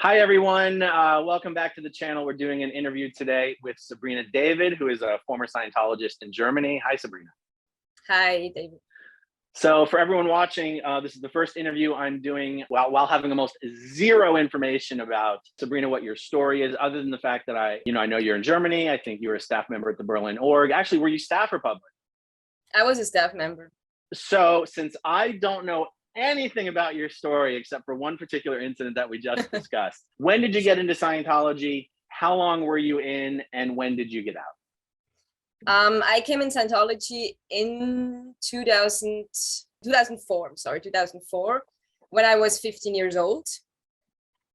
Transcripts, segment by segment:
Hi, everyone. Welcome back to the channel. We're doing an interview today with Sabrina David, who is a former Scientologist in Germany. Hi, Sabrina. Hi, David. So for everyone watching, this is the first interview I'm doing while having almost zero information about Sabrina, what your story is, other than the fact that I know you're in Germany. I think you were a staff member at the Berlin org. Actually, were you staff or public? I was a staff member. So since I don't know anything about your story except for one particular incident that we just discussed, when did you get into Scientology? How long were you in, and when did you get out? I came in Scientology in 2004, when I was 15 years old.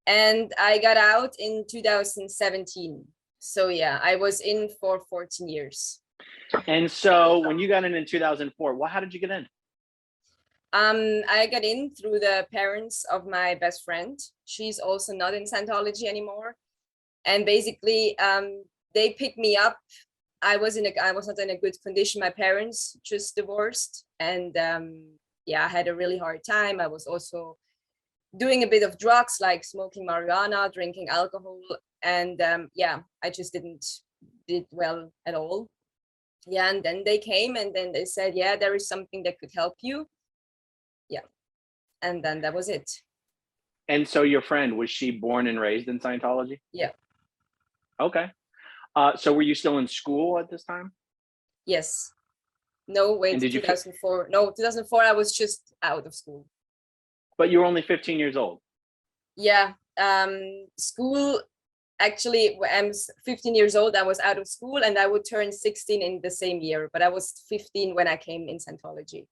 And I got out in 2017. So yeah, I was in for 14 years. And so when you got in 2004, how did you get in? I got in through the parents of my best friend. She's also not in Scientology anymore. And basically, they picked me up. I was not in a good condition. My parents just divorced, and yeah, I had a really hard time. I was also doing a bit of drugs, like smoking marijuana, drinking alcohol, and yeah, I just did well at all. Yeah, and then they came, and then they said, yeah, there is something that could help you. Yeah, and then that was it. And so your friend, was she born and raised in Scientology? Yeah. Okay. So were you still in school at this time? Yes. No, wait, 2004. No, 2004, I was just out of school. But you were only 15 years old. Yeah. School, actually, when I'm 15 years old, I was out of school, and I would turn 16 in the same year. But I was 15 when I came in Scientology.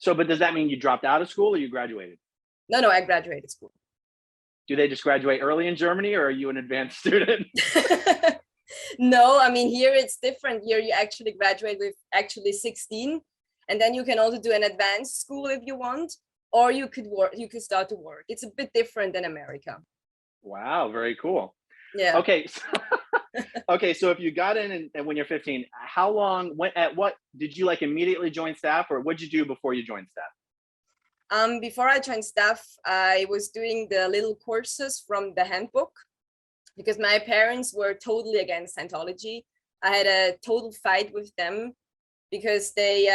So, but does that mean you dropped out of school or you graduated? No, I graduated school. Do they just graduate early in Germany, or are you an advanced student? No, I mean, here it's different. Here you actually graduate with 16, and then you can also do an advanced school if you want, or you could start to work. It's a bit different than America. Wow, very cool. Yeah. Okay. So if you got in and when you're 15, how long, what did you immediately join staff, or what did you do before you joined staff? Before I joined staff, I was doing the little courses from the handbook, because my parents were totally against Scientology. I had a total fight with them because they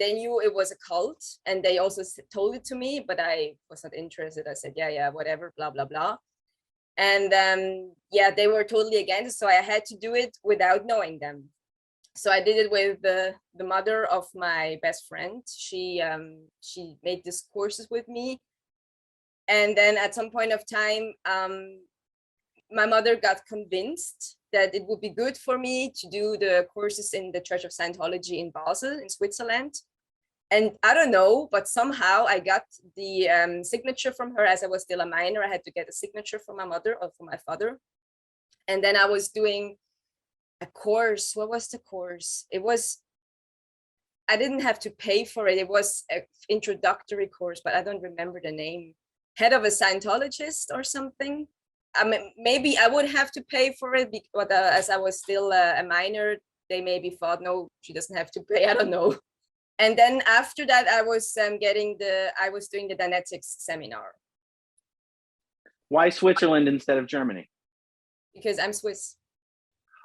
knew it was a cult, and they also told it to me, but I was not interested. I said, yeah, whatever, blah, blah, blah. And yeah, they were totally against it. So I had to do it without knowing them. So I did it with the mother of my best friend. She made these courses with me. And then at some point of time, my mother got convinced that it would be good for me to do the courses in the Church of Scientology in Basel, in Switzerland. And I don't know, but somehow I got the signature from her. As I was still a minor, I had to get a signature from my mother or from my father. And then I was doing a course. What was the course? I didn't have to pay for it. It was an introductory course, but I don't remember the name. Head of a Scientologist or something. I mean, maybe I would have to pay for it, but as I was still a minor, they maybe thought, no, she doesn't have to pay. I don't know. And then after that, I was doing the Dynetics seminar. Why Switzerland instead of Germany? Because I'm Swiss.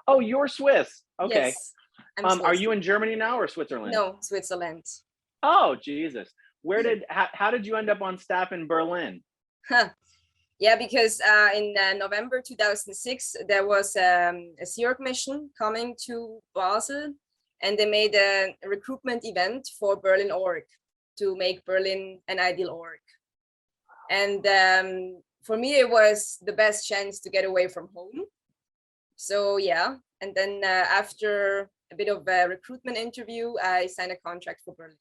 Oh, you're Swiss. Okay. Yes, I'm Swiss. Are you in Germany now or Switzerland? No, Switzerland. Oh, Jesus. How did you end up on staff in Berlin? Yeah, because in November 2006, there was a Sea Org mission coming to Basel, and they made a recruitment event for Berlin org to make Berlin an ideal org. And for me, it was the best chance to get away from home. So yeah, and then after a bit of a recruitment interview, I signed a contract for Berlin.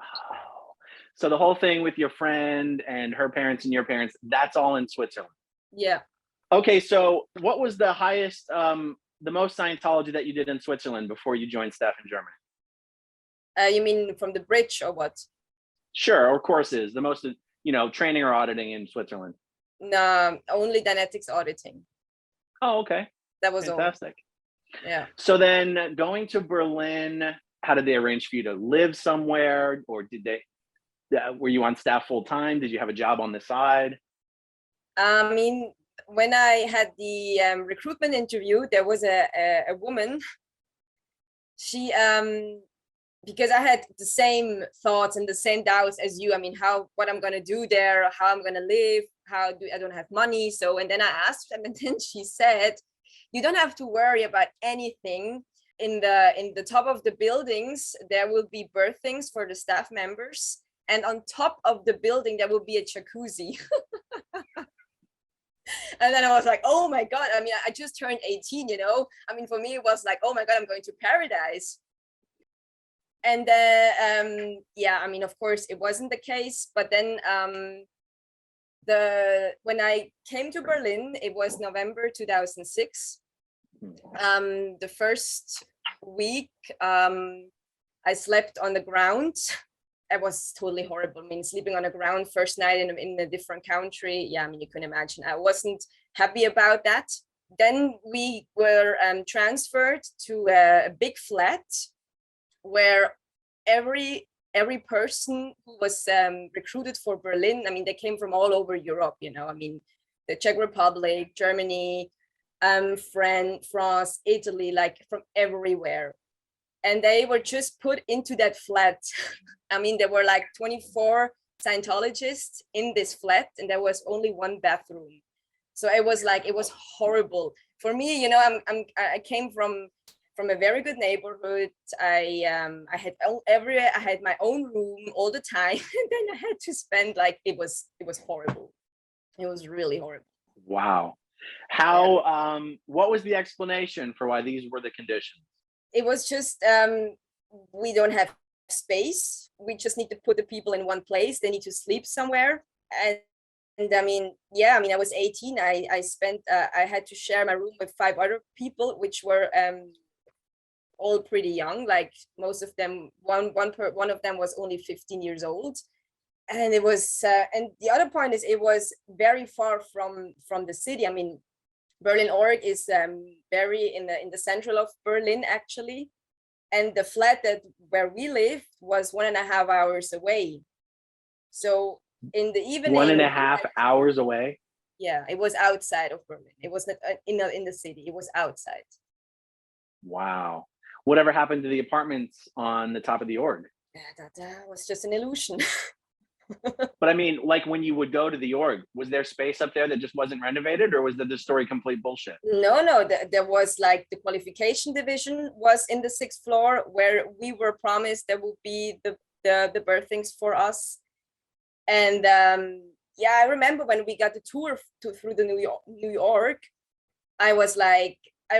Oh, so the whole thing with your friend and her parents and your parents, that's all in Switzerland? Yeah. Okay, so what was the highest, the most Scientology that you did in Switzerland before you joined staff in Germany? You mean from the bridge or what? Sure, or courses, the most, training or auditing in Switzerland? No, only Dynetics auditing. Oh, okay. That was fantastic. All. Yeah. So then going to Berlin, how did they arrange for you to live somewhere, or were you on staff full time? Did you have a job on the side? I mean, when I had the recruitment interview, there was a woman. She because I had the same thoughts and the same doubts as you. I mean, what I'm gonna do there, how I'm gonna live, I don't have money. So, and then I asked them, and then she said, "You don't have to worry about anything. In the top of the buildings, there will be berthings for the staff members, and on top of the building, there will be a jacuzzi." And then I was like, "Oh my God!" I mean, I just turned 18. I mean, for me, it was like, "Oh my God, I'm going to paradise." And yeah, I mean, of course it wasn't the case, but then when I came to Berlin, it was November 2006. The first week I slept on the ground. It was totally horrible. I mean, sleeping on the ground first night in a different country. Yeah, I mean, you can imagine. I wasn't happy about that. Then we were transferred to a big flat where every person who was recruited for Berlin, I mean, they came from all over Europe, I mean, the Czech Republic, Germany, France, Italy, like from everywhere. And they were just put into that flat. I mean, there were like 24 Scientologists in this flat, and there was only one bathroom. So it was horrible for me. I came from a very good neighborhood. I had my own room all the time, and then I had to spend it was horrible. It was really horrible. Wow. How what was the explanation for why these were the conditions? It was just we don't have space. We just need to put the people in one place. They need to sleep somewhere. And I mean, yeah, I mean, I was 18. I had to share my room with 5 other people, which were all pretty young. Like most of them, one of them was only 15 years old. And it was, and the other point is, it was very far from the city. I mean, Berlin Org is very in the central of Berlin, actually. And the flat where we lived was 1.5 hours away. So in the evening, 1.5 hours away. Yeah, it was outside of Berlin. It was not in the city. It was outside. Wow. Whatever happened to the apartments on the top of the org? Yeah, that was just an illusion. But I mean, like when you would go to the org, was there space up there that just wasn't renovated, or was the story complete bullshit? No, there was like the qualification division was in the 6th floor, where we were promised there would be the birthings for us. And yeah, I remember when we got the tour through the New York, I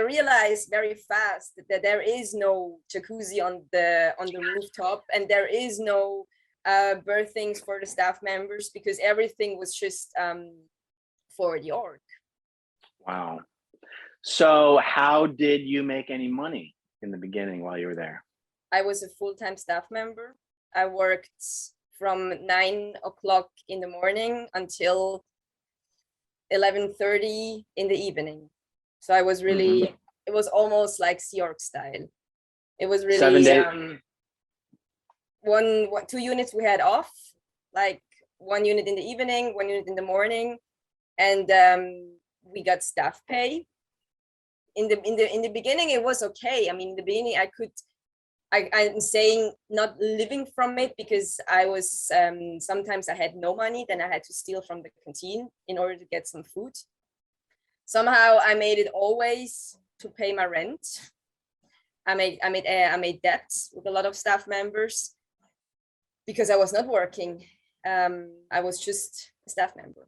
realized very fast that there is no jacuzzi on the rooftop, and there is no birthings for the staff members, because everything was just for the org. Wow. So how did you make any money in the beginning while you were there? I was a full-time staff member. I worked from 9 o'clock in the morning until 11:30 in the evening. So I was really, it was almost like Sea Org style. It was really 7 days. 2 units we had off, like 1 unit in the evening, 1 unit in the morning, and we got staff pay. In the beginning, it was okay. I mean, in the beginning, I'm saying not living from it, because I was sometimes I had no money, then I had to steal from the canteen in order to get some food. Somehow I made it always to pay my rent. I made debts with a lot of staff members because I was not working. I was just a staff member.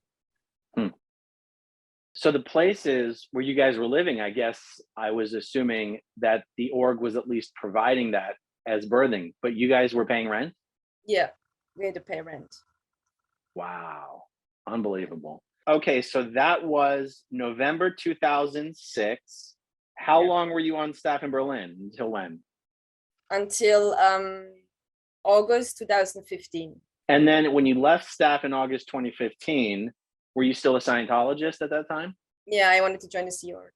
So the places where you guys were living, I guess I was assuming that the org was at least providing that as birthing, but you guys were paying rent? Yeah, we had to pay rent. Wow, unbelievable. Okay, so that was November 2006. How long were you on staff in Berlin? Until when? Until August 2015. And then when you left staff in August 2015, were you still a Scientologist at that time? Yeah, I wanted to join the Sea Org.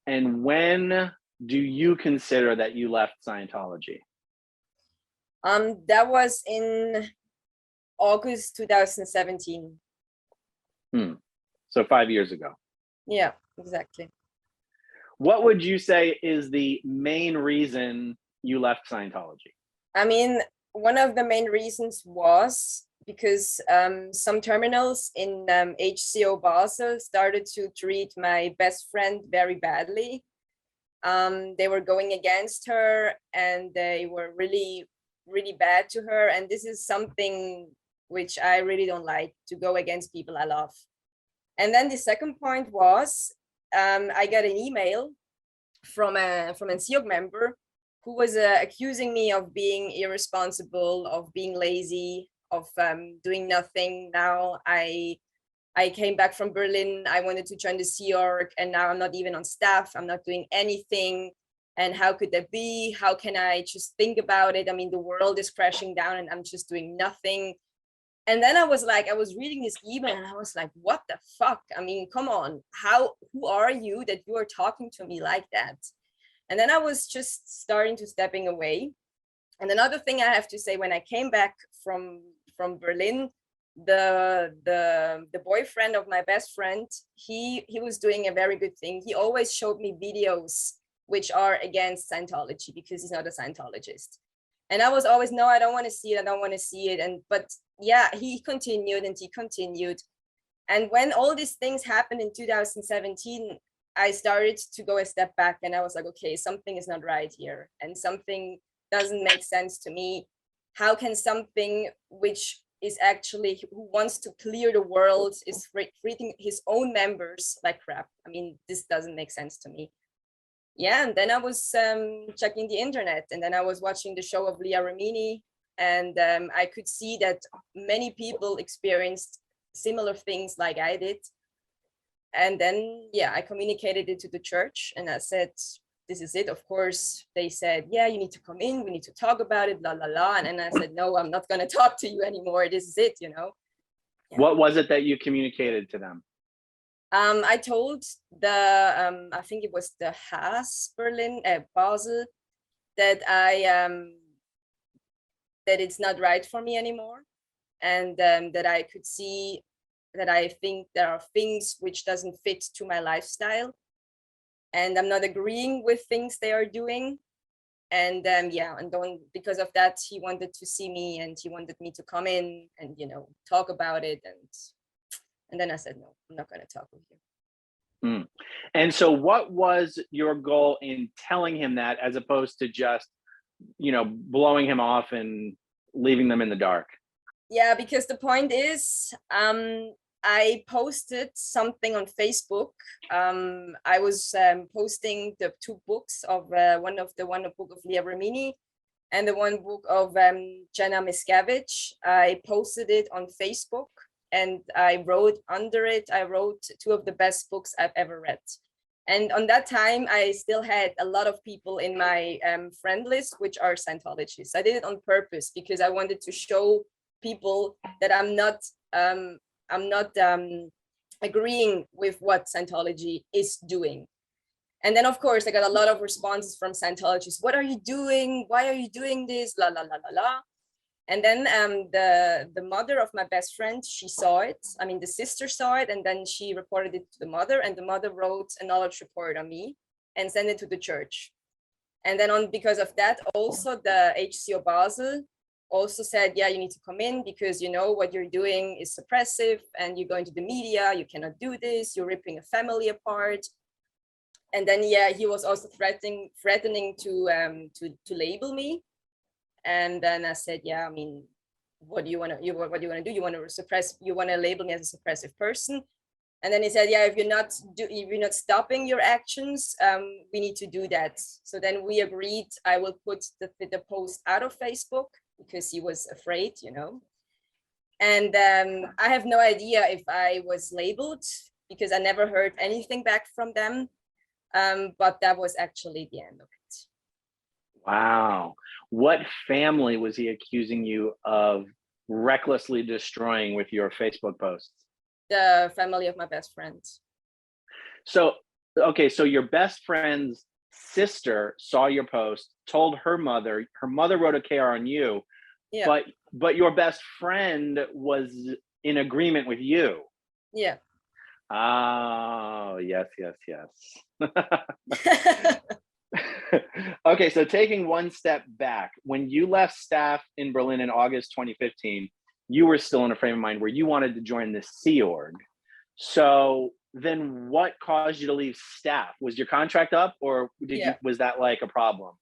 And when do you consider that you left Scientology? That was in August 2017. Hmm. So 5 years ago. Yeah, exactly. What would you say is the main reason you left Scientology? I mean, one of the main reasons was because some terminals in HCO Basel started to treat my best friend very badly. They were going against her and they were really, really bad to her. And this is something which I really don't like, to go against people I love. And then the second point was I got an email from a CIOG member who was accusing me of being irresponsible, of being lazy, of doing nothing. Now I came back from Berlin. I wanted to join the Sea Org, and now I'm not even on staff. I'm not doing anything. And how could that be? How can I just think about it? I mean, the world is crashing down and I'm just doing nothing. And then I was reading this email and I was like, what the fuck? I mean, come on, who are you that you are talking to me like that? And then I was just starting to stepping away. And another thing I have to say, when I came back from Berlin, the boyfriend of my best friend, he was doing a very good thing. He always showed me videos which are against Scientology because he's not a Scientologist. And I was always, no, I don't want to see it. I don't want to see it. But yeah, he continued and he continued. And when all these things happened in 2017, I started to go a step back and I was like, okay, something is not right here and something doesn't make sense to me. How can something which is actually, who wants to clear the world, is treating his own members like crap? I mean, this doesn't make sense to me. Yeah, and then I was checking the internet, and then I was watching the show of Leah Remini, and I could see that many people experienced similar things like I did. And then, yeah, I communicated it to the church, and I said, this is it. Of course, they said, yeah, you need to come in, we need to talk about it, la la la. And then I said, no, I'm not going to talk to you anymore. This is it, you know. Yeah. What was it that you communicated to them? I told the I think it was the Haas Basel, that that it's not right for me anymore, and that I could see that I think there are things which doesn't fit to my lifestyle, and I'm not agreeing with things they are doing. And yeah, and because of that, he wanted to see me and he wanted me to come in and, you know, talk about it. And then I said, no, I'm not going to talk with you. Mm. And so what was your goal in telling him that, as opposed to just, you know, blowing him off and leaving them in the dark? Yeah, because the point is, I posted something on Facebook. I was posting the two books of one book of Leah Remini and the one book of Jenna Miscavige. I posted it on Facebook and I wrote under it, I wrote two of the best books I've ever read. And on that time, I still had a lot of people in my friend list, which are Scientologists. I did it on purpose because I wanted to show people that I'm not agreeing with what Scientology is doing. And then, of course, I got a lot of responses from Scientologists. What are you doing? Why are you doing this? La, la, la, la, la. And then the mother of my best friend, she saw it. I mean, the sister saw it, and then she reported it to the mother, and the mother wrote a knowledge report on me and sent it to the church. And then because of that, also the HCO Basel also said, yeah, you need to come in because, you know, what you're doing is suppressive and you're going to the media, you cannot do this, you're ripping a family apart. And then, yeah, he was also threatening to label me. And then I said, yeah, I mean, what do you want to do? You want to suppress, you want to label me as a suppressive person. And then he said, yeah, if you're not stopping your actions, we need to do that. So then we agreed I will put the post out of Facebook because he was afraid, you know. And I have no idea if I was labeled because I never heard anything back from them. But that was actually the end of it. Wow. What family was he accusing you of recklessly destroying with your Facebook posts? The family of my best friend. So, okay, so your best friend's sister saw your post, told her mother wrote a KR on you, yeah. But your best friend was in agreement with you. Yeah. Oh, yes, yes, yes. Okay, so taking one step back, when you left staff in Berlin in August 2015, you were still in a frame of mind where you wanted to join the Sea Org. So then what caused you to leave staff? Was your contract up, or Yeah. was that like a problem?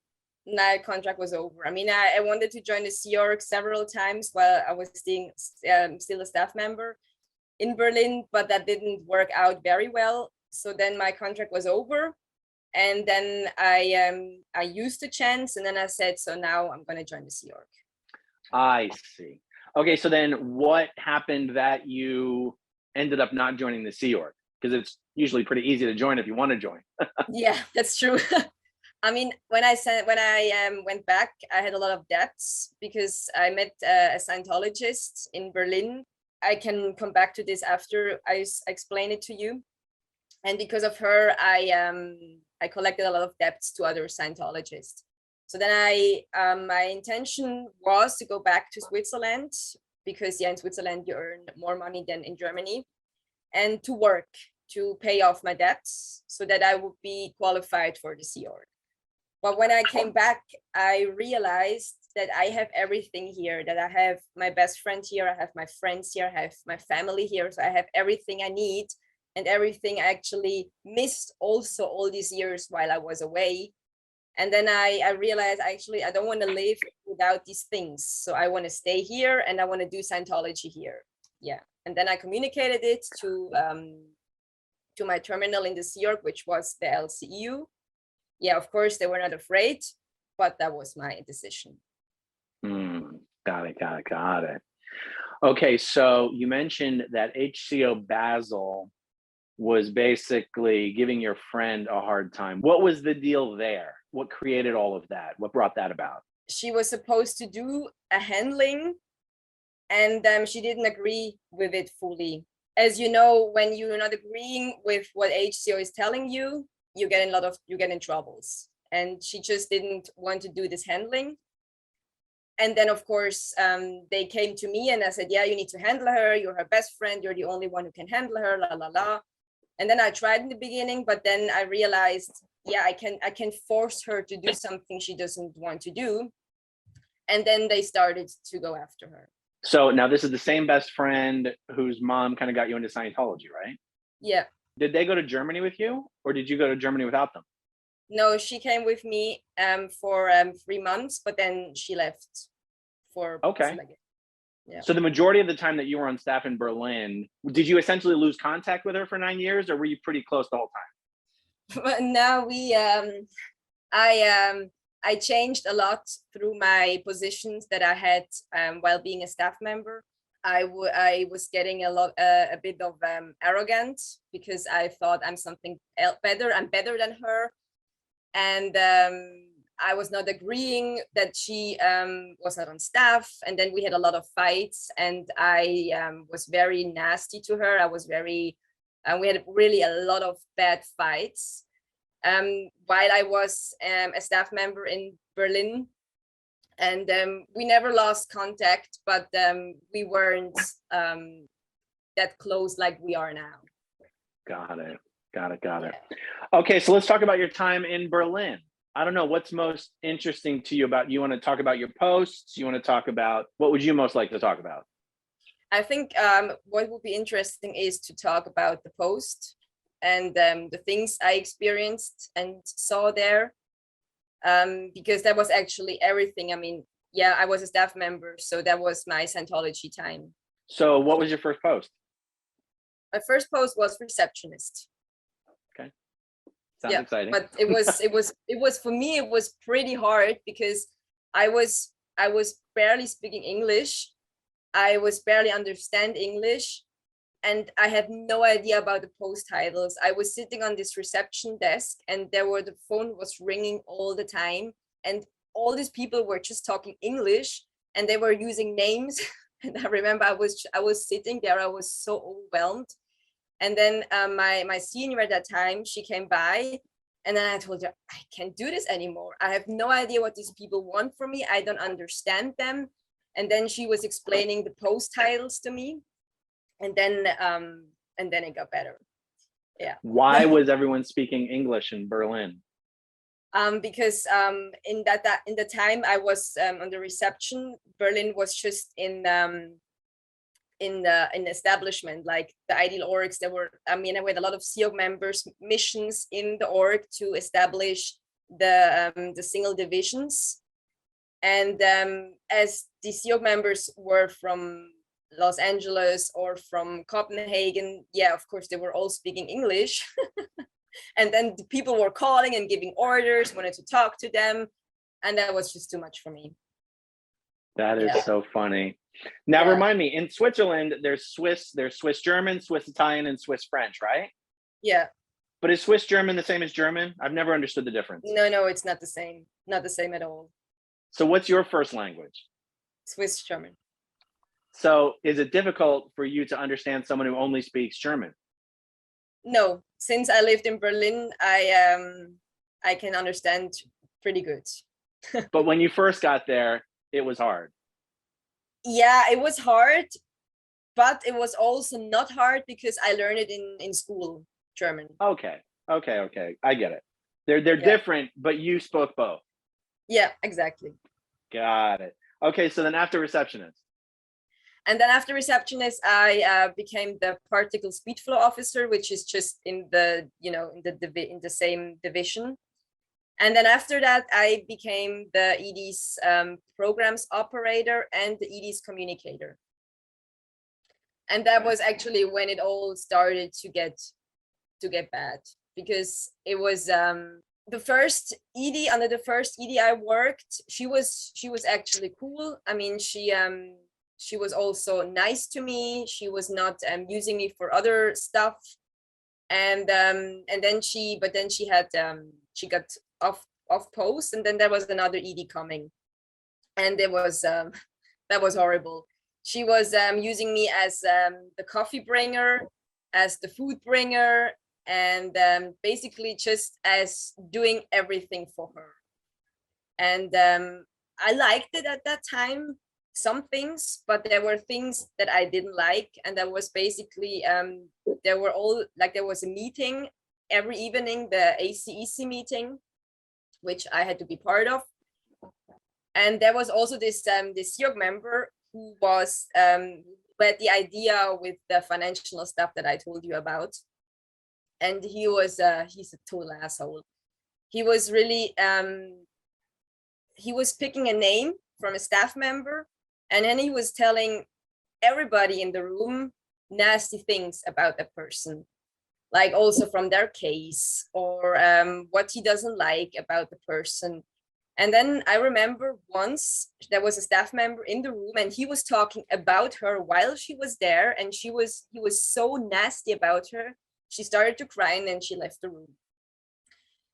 My contract was over. I mean, I wanted to join the Sea Org several times while I was still a staff member in Berlin, but that didn't work out very well. So then my contract was over. And then I used the chance, and then I said, so now I'm going to join the Sea Org. I see. Okay, so then what happened that you ended up not joining the Sea Org? Because it's usually pretty easy to join if you want to join. Yeah, that's true. I mean, when I went back, I had a lot of debts because I met a Scientologist in Berlin. I can come back to this after I explain it to you. And because of her, I collected a lot of debts to other Scientologists. So then my intention was to go back to Switzerland because in Switzerland you earn more money than in Germany, and to work to pay off my debts so that I would be qualified for the Sea Org. But when I came back, I realized that I have everything here, that I have my best friend here, I have my friends here, I have my family here. So I have everything I need and everything I actually missed also all these years while I was away. And then I realized actually I don't want to live without these things. So I want to stay here and I want to do Scientology here. Yeah. And then I communicated it to my terminal in the Sea Org, which was the LCEU. Yeah, of course, they were not afraid, but that was my decision. Got it. Okay, so you mentioned that HCO Basel was basically giving your friend a hard time. What was the deal there? What created all of that? What brought that about? She was supposed to do a handling, and she didn't agree with it fully. As you know, when you're not agreeing with what HCO is telling you, you get in troubles. And she just didn't want to do this handling. And then, of course, they came to me and I said, yeah, you need to handle her. You're her best friend. You're the only one who can handle her, la, la, la. And then I tried in the beginning, but then I realized, yeah, I can force her to do something she doesn't want to do. And then they started to go after her. So now this is the same best friend whose mom kind of got you into Scientology, right? Yeah. Did they go to Germany with you, or did you go to Germany without them? No, she came with me for 3 months, but then she left for Okay. Yeah. So the majority of the time that you were on staff in Berlin, did you essentially lose contact with her for 9 years, or were you pretty close the whole time? But now I changed a lot through my positions that I had while being a staff member. I was getting a bit of arrogant because I thought I'm something better. I'm better than her, and I was not agreeing that she was not on staff. And then we had a lot of fights, and I was very nasty to her. I was very, we had really a lot of bad fights while I was a staff member in Berlin. And we never lost contact, but we weren't that close like we are now. Got it. Okay, so let's talk about your time in Berlin. I don't know, what's most interesting to you about, you want to talk about your posts? You want to talk about, what would you most like to talk about? I think what would be interesting is to talk about the post and the things I experienced and saw there. Because that was actually everything. I mean, yeah, I was a staff member, so that was my Scientology time. So what was your first post? My first post was receptionist. Okay. Sounds exciting. But it was for me, it was pretty hard because I was barely speaking English. I was barely understand English, and I had no idea about the post titles. I was sitting on this reception desk, and the phone was ringing all the time, and all these people were just talking English, and they were using names. And I remember I was sitting there. I was so overwhelmed. And then my senior at that time, she came by, and then I told her, I can't do this anymore. I have no idea what these people want from me. I don't understand them. And then she was explaining the post titles to me. And then and then it got better. Yeah. Why was everyone speaking English in Berlin? Because in the time I was on the reception, Berlin was just in establishment, like the ideal orgs. There were, I had a lot of SEOG members missions in the org to establish the single divisions. And as the SEOG members were from Los Angeles or from Copenhagen, yeah, of course, they were all speaking English. And then the people were calling and giving orders, wanted to talk to them. And that was just too much for me. That is so funny. Now, remind me, in Switzerland, there's Swiss German, Swiss Italian, and Swiss French, right? Yeah. But is Swiss German the same as German? I've never understood the difference. No, it's not the same. Not the same at all. So what's your first language? Swiss German. So is it difficult for you to understand someone who only speaks German? No, since I lived in Berlin, I can understand pretty good. But when you first got there, it was hard. Yeah, it was hard, but it was also not hard because I learned it in school, German. Okay. I get it. They're different, but you spoke both. Yeah, exactly. Got it. Okay, so then after receptionist. And then after receptionist, I became the particle speed flow officer, which is just in the same division. And then after that, I became the ED's programs operator and the ED's communicator. And that was actually when it all started to get bad, because it was the first ED. Under the first ED I worked, she was actually cool. I mean, she was also nice to me. She was not using me for other stuff. And then she got off post, and then there was another ED coming, and it was that was horrible. She was using me as the coffee bringer, as the food bringer, and basically just as doing everything for her. And I liked it at that time, some things, but there were things that I didn't like. And that was basically there was a meeting every evening, the ACEC meeting, which I had to be part of. And there was also this SEOG member who was had the idea with the financial stuff that I told you about. And he's a total asshole. He was really he was picking a name from a staff member, and then he was telling everybody in the room nasty things about that person, like also from their case, or what he doesn't like about the person. And then I remember once there was a staff member in the room, and he was talking about her while she was there, and he was so nasty about her. She started to cry, and then she left the room.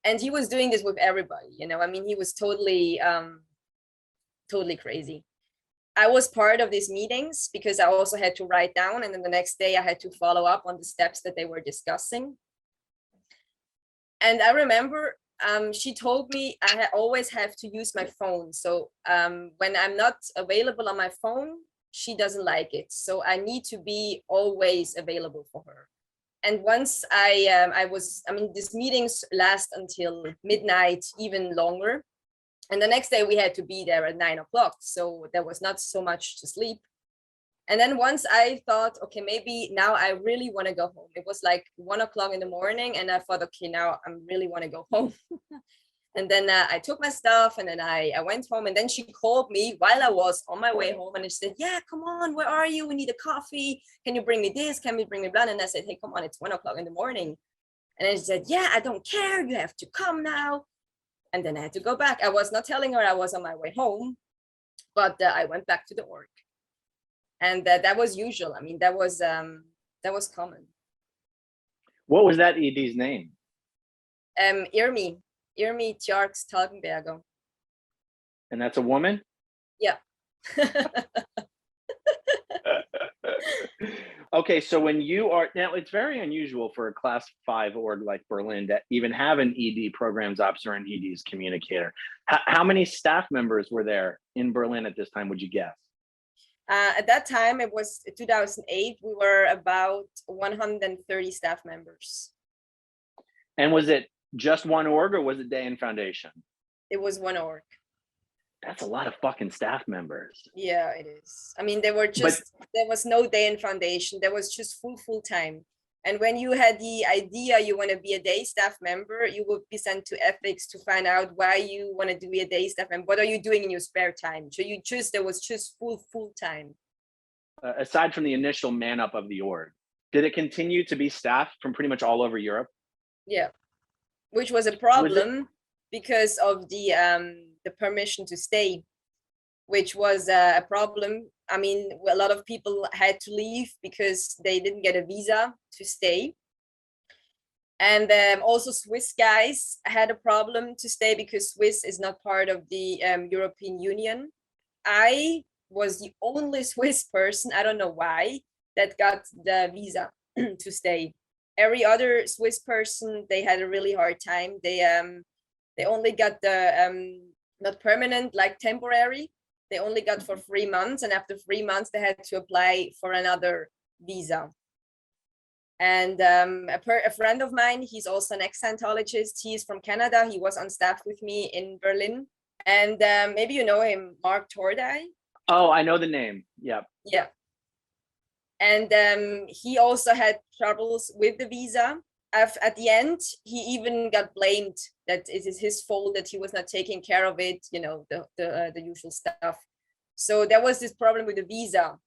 And he was doing this with everybody, I mean, he was totally crazy. I was part of these meetings because I also had to write down, and then the next day I had to follow up on the steps that they were discussing. And I remember she told me I always have to use my phone. So when I'm not available on my phone, she doesn't like it. So I need to be always available for her. And once these meetings last until midnight, even longer. And the next day we had to be there at 9 o'clock. So there was not so much to sleep. And then once I thought, okay, maybe now I really want to go home. It was like 1 o'clock in the morning. And I thought, okay, now I really want to go home. And then I took my stuff, and then I went home. And then she called me while I was on my way home. And she said, yeah, come on, where are you? We need a coffee. Can you bring me this? Can we bring me blah? And I said, hey, come on, it's 1 o'clock in the morning. And then she said, yeah, I don't care. You have to come now. And then I had to go back. I was not telling her I was on my way home, but I went back to the org. And that was usual. I mean, that was common. What was that ED's name? Irmi Tjarks Talgenberger. And that's a woman? Yeah. Okay, so when you are now, it's very unusual for a class 5 org like Berlin to even have an ED programs officer and ED's communicator. How many staff members were there in Berlin at this time, would you guess? At that time, it was 2008. We were about 130 staff members. And was it just one org or was it Day-In Foundation? It was one org. That's a lot of fucking staff members. Yeah, it is. I mean, there was no Day-In Foundation. There was just full time. And when you had the idea you want to be a day staff member, you would be sent to ethics to find out why you want to be a day staff member. What are you doing in your spare time? So there was just full time. Aside from the initial man up of the org, did it continue to be staff from pretty much all over Europe? Yeah, which was a problem because of the permission to stay, which was a problem. I mean, a lot of people had to leave because they didn't get a visa to stay. And also Swiss guys had a problem to stay because Swiss is not part of the European Union. I was the only Swiss person, I don't know why, that got the visa to stay. Every other Swiss person, they had a really hard time. They only got the not permanent, like temporary. They only got for 3 months, and after 3 months, they had to apply for another visa. And a friend of mine, he's also an ex-Scientologist. He's from Canada. He was on staff with me in Berlin. And maybe you know him, Mark Tordai. Oh, I know the name. Yeah. Yeah. And he also had troubles with the visa. At the end, he even got blamed that it is his fault that he was not taking care of it, you know, the usual stuff. So there was this problem with the visa,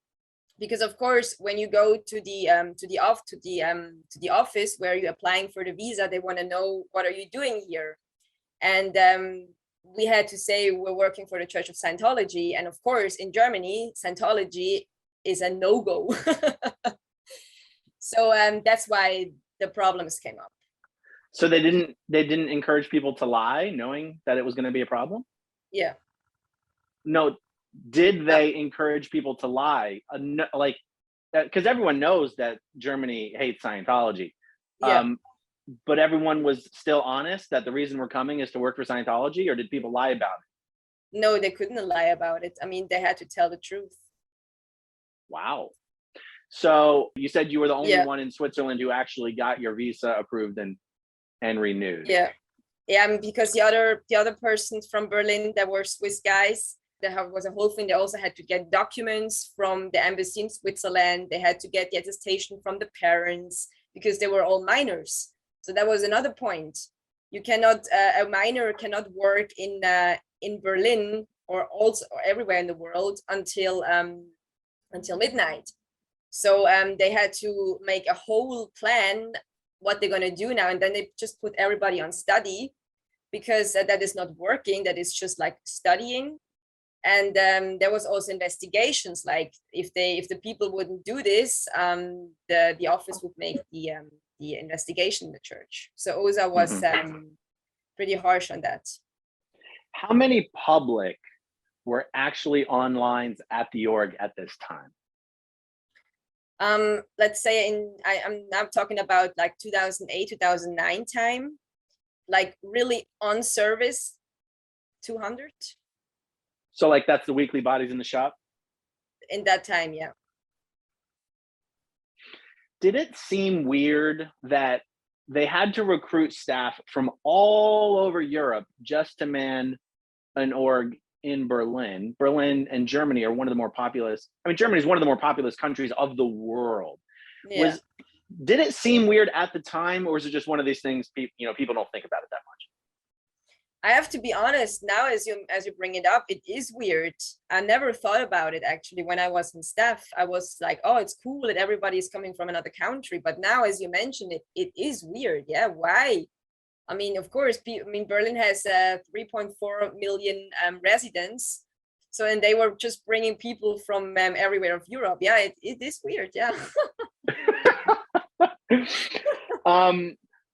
because of course, when you go to the office where you're applying for the visa, they want to know, what are you doing here? And we had to say we're working for the Church of Scientology, and of course, in Germany, Scientology is a no-go. So that's why the problems came up. So they didn't encourage people to lie, knowing that it was going to be a problem? Yeah. No, did they encourage people to lie? Like, because everyone knows that Germany hates Scientology. Yeah. But everyone was still honest that the reason we're coming is to work for Scientology, or did people lie about it? No, they couldn't lie about it. I mean, they had to tell the truth. Wow. So you said you were the only one in Switzerland who actually got your visa approved and renewed. Yeah. Yeah, because the other persons from Berlin that were Swiss guys, there was a whole thing. They also had to get documents from the embassy in Switzerland. They had to get the attestation from the parents because they were all minors. So that was another point. You cannot, a minor cannot work in Berlin or everywhere in the world until midnight. So they had to make a whole plan what they're going to do now, and then they just put everybody on study, because that is not working. That is just like studying. And there was also investigations, like if the people wouldn't do this, the office would make the investigation in the church. So OSA was pretty harsh on that. How many public were actually on lines at the org at this time? Let's say I'm now talking about like 2008, 2009 time, like really on service, 200. So like that's the weekly bodies in the shop? In that time, yeah. Did it seem weird that they had to recruit staff from all over Europe just to man an org in Berlin? Berlin and Germany are one of the more populous. I mean, Germany is one of the more populous countries of the world. Yeah. Did it seem weird at the time, or is it just one of these things people don't think about it that much? I have to be honest, now as you bring it up, it is weird. I never thought about it actually when I was in staff. I was like, oh, it's cool that everybody is coming from another country. But now, as you mentioned, it is weird. Yeah, why? I mean, of course, Berlin has 3.4 million residents. So, and they were just bringing people from everywhere of Europe. Yeah, it is weird. Yeah.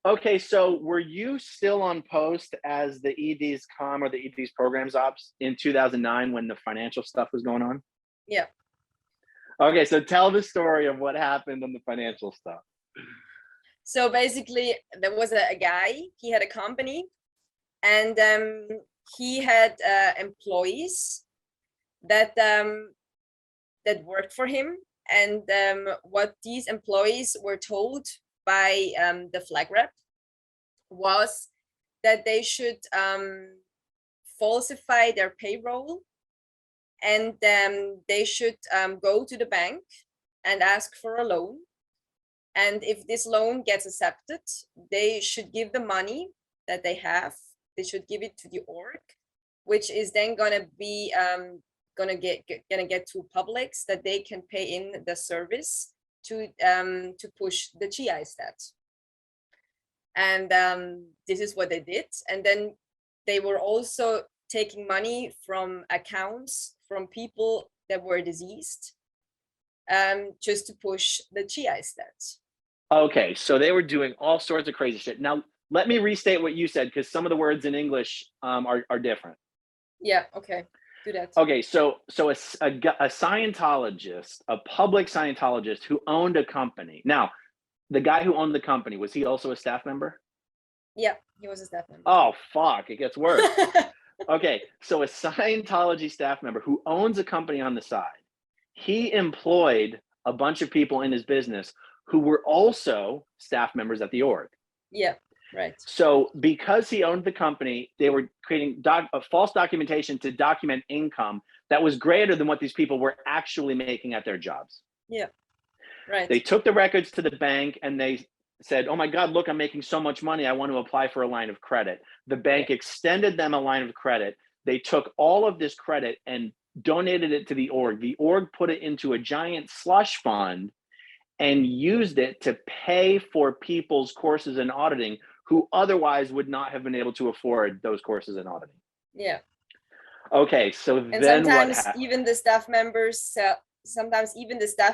Okay, so were you still on post as the ED's comm or the ED's programs ops in 2009 when the financial stuff was going on? Yeah. Okay, so tell the story of what happened on the financial stuff. So basically, there was a guy, he had a company, and he had employees that that worked for him. And what these employees were told by the flag rep was that they should falsify their payroll, and they should go to the bank and ask for a loan. And if this loan gets accepted, they should give the money that they have. They should give it to the org, which is then gonna be gonna get to publics that they can pay in the service to push the GI stats. And this is what they did. And then they were also taking money from accounts from people that were deceased, just to push the GI stats. Okay, so they were doing all sorts of crazy shit. Now, let me restate what you said, because some of the words in English are different. Yeah, okay, do that. Okay, so a Scientologist, a public Scientologist who owned a company. Now, the guy who owned the company, was he also a staff member? Yeah, he was a staff member. Oh, fuck, it gets worse. Okay, so a Scientology staff member who owns a company on the side, he employed a bunch of people in his business who were also staff members at the org. Yeah, right. So because he owned the company, they were creating false documentation to document income that was greater than what these people were actually making at their jobs. Yeah, right. They took the records to the bank and they said, oh my God, look, I'm making so much money, I want to apply for a line of credit. The bank extended them a line of credit. They took all of this credit and donated it to the org. The org put it into a giant slush fund and used it to pay for people's courses in auditing who otherwise would not have been able to afford those courses in auditing. Yeah. Okay, so and then sometimes even the staff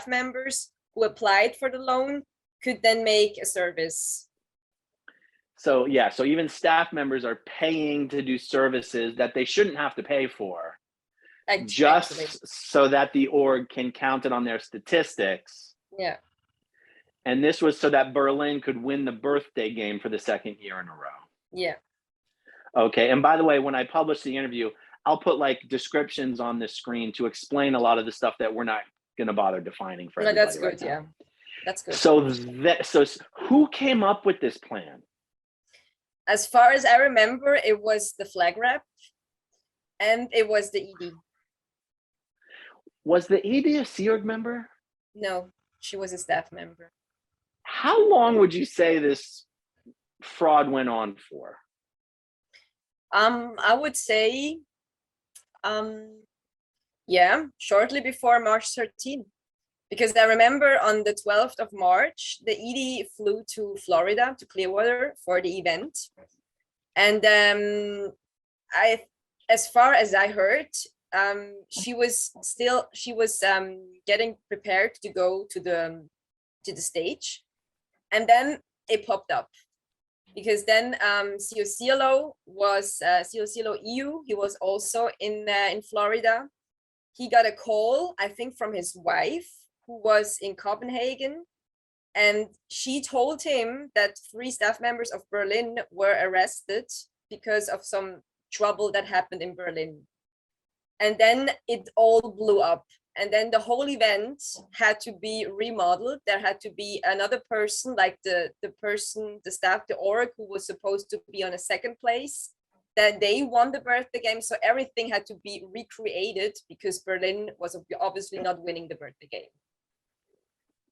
members, who applied for the loan could then make a service. So yeah, so even staff members are paying to do services that they shouldn't have to pay for, just so that the org can count it on their statistics. Yeah. And this was so that Berlin could win the birthday game for the second year in a row. Yeah. Okay, and by the way, when I publish the interview, I'll put like descriptions on the screen to explain a lot of the stuff that we're not going to bother defining for everybody. That's good, yeah. That's good. So who came up with this plan? As far as I remember, it was the flag rep and it was the ED. Was the ED a Sea Org member? No, she was a staff member. How long would you say this fraud went on for? I would say, yeah, shortly before March 13. Because I remember on the 12th of March, the ED flew to Florida, to Clearwater, for the event. And as far as I heard, she was getting prepared to go to the stage. And then it popped up. Because then Cielo EU, he was also in Florida. He got a call, I think, from his wife, who was in Copenhagen, and she told him that 3 staff members of Berlin were arrested because of some trouble that happened in Berlin. And then it all blew up. And then the whole event had to be remodeled. There had to be another person, like the staff, the org, who was supposed to be on a second place, that they won the birthday game. So everything had to be recreated because Berlin was obviously not winning the birthday game.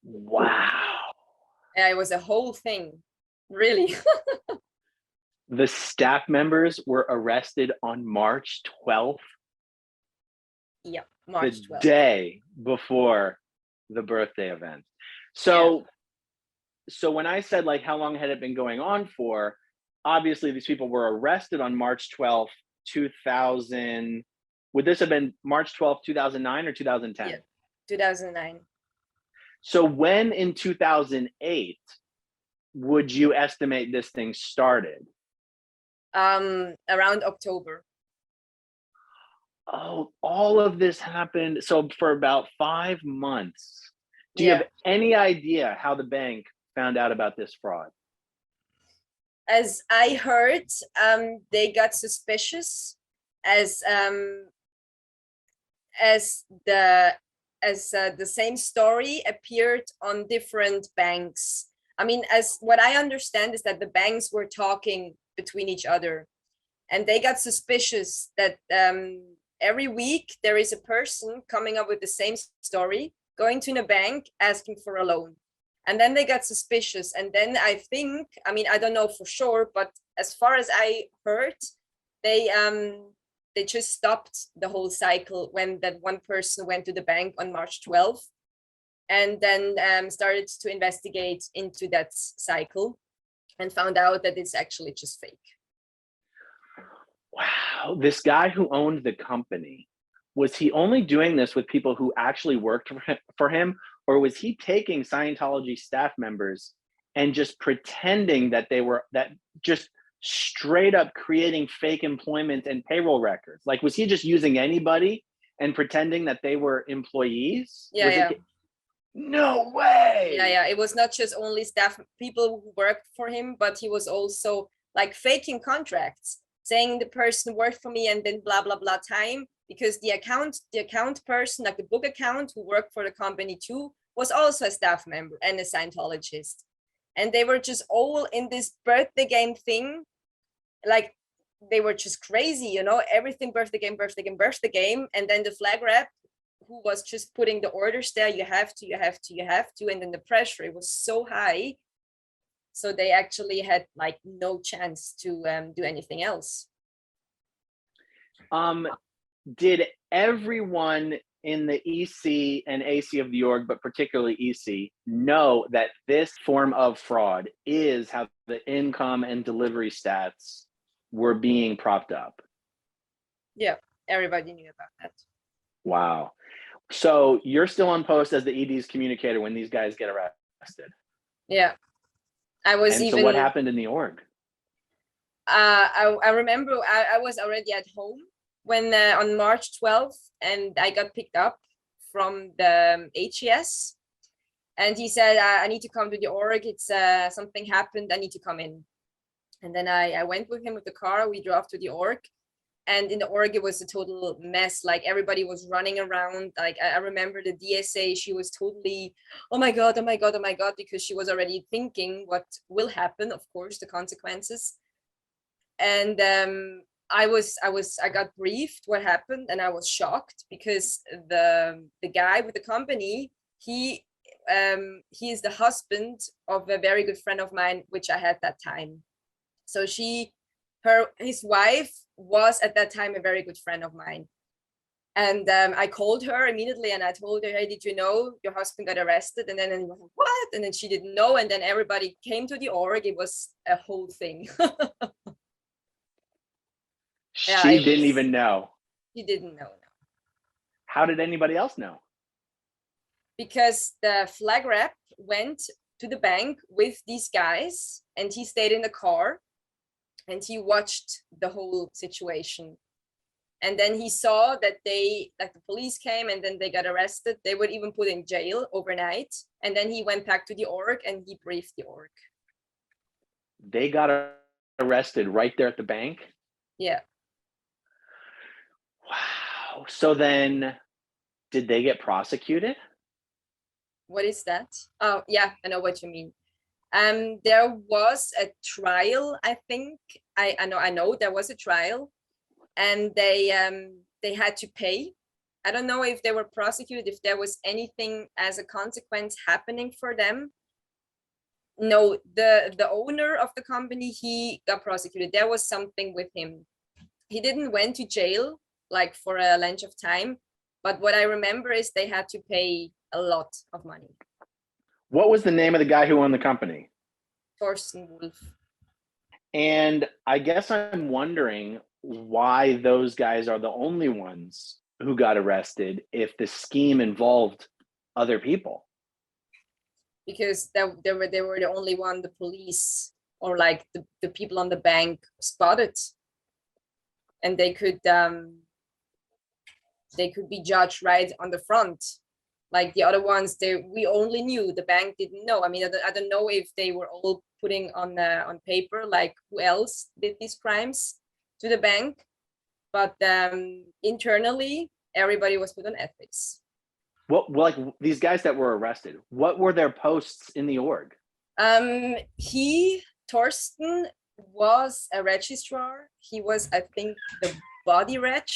Wow. Yeah, it was a whole thing, really. The staff members were arrested on March 12th. Yeah, March 12th. The day before the birthday event. So when I said, like, how long had it been going on for, obviously these people were arrested on March 12th, 2000. Would this have been March 12th, 2009 or 2010? Yeah, 2009. So when in 2008 would you estimate this thing started? Around October. Oh, all of this happened. So for about 5 months. Do you have any idea how the bank found out about this fraud? As I heard, they got suspicious as the the same story appeared on different banks. I mean, as what I understand is that the banks were talking between each other, and they got suspicious that every week there is a person coming up with the same story, going to a bank, asking for a loan. And then they got suspicious. And then I think, I mean, I don't know for sure, but as far as I heard, they just stopped the whole cycle when that one person went to the bank on March 12th, and then started to investigate into that cycle and found out that it's actually just fake. Wow, this guy who owned the company, was he only doing this with people who actually worked for him, or was he taking Scientology staff members and just pretending that they were, that just straight up creating fake employment and payroll records? Like, was he just using anybody and pretending that they were employees? Yeah. No way. Yeah. It was not just only staff people who worked for him, but he was also like faking contracts, saying the person worked for me and then blah, blah, blah time, because the account person, like the book account who worked for the company too, was also a staff member and a Scientologist. And they were just all in this birthday game thing. Like, they were just crazy, you know, everything birthday game. And then the flag rep who was just putting the orders there, you have to. And then the pressure, it was so high. So they actually had like no chance to do anything else. Did everyone in the EC and AC of the org, but particularly EC, know that this form of fraud is how the income and delivery stats were being propped up? Yeah, everybody knew about that. Wow. So you're still on post as the ED's communicator when these guys get arrested? Yeah. So what happened in the org? I remember I was already at home when on March 12th, and I got picked up from the HES, and he said, I need to come to the org. It's something happened. I need to come in. And then I went with him with the car. We drove to the org, and in the org, it was a total mess. Like, everybody was running around. Like, I remember the DSA, she was totally, oh my God, because she was already thinking what will happen, of course, the consequences. And I got briefed what happened, and I was shocked because the guy with the company, he is the husband of a very good friend of mine, which I had that time. So his wife was at that time a very good friend of mine. And I called her immediately and I told her, hey, did you know your husband got arrested? And then what? And then she didn't know. And then everybody came to the org. It was a whole thing. She didn't even know. She didn't know. No. How did anybody else know? Because the flag rep went to the bank with these guys, and he stayed in the car and he watched the whole situation. And then he saw that the police came, and then they got arrested. They were even put in jail overnight. And then he went back to the org and he briefed the org. They got arrested right there at the bank? Yeah. Wow. So then, did they get prosecuted? What is that? Oh, yeah, I know what you mean. There was a trial, I think. I know there was a trial, and they had to pay. I don't know if they were prosecuted, if there was anything as a consequence happening for them. No, the owner of the company, he got prosecuted. There was something with him. He didn't went to jail like for a length of time, but what I remember is they had to pay a lot of money. What was the name of the guy who owned the company? Thorsten Wolf. And I guess I'm wondering why those guys are the only ones who got arrested if the scheme involved other people. Because they were the only one the police or like the people on the bank spotted, and they could be judged right on the front. Like the other ones, we only knew, the bank didn't know. I mean, I don't know if they were all putting on paper like who else did these crimes to the bank, but internally everybody was put on ethics. What, like these guys that were arrested, what were their posts in the org? Torsten was a registrar. He was, I think, the body reg.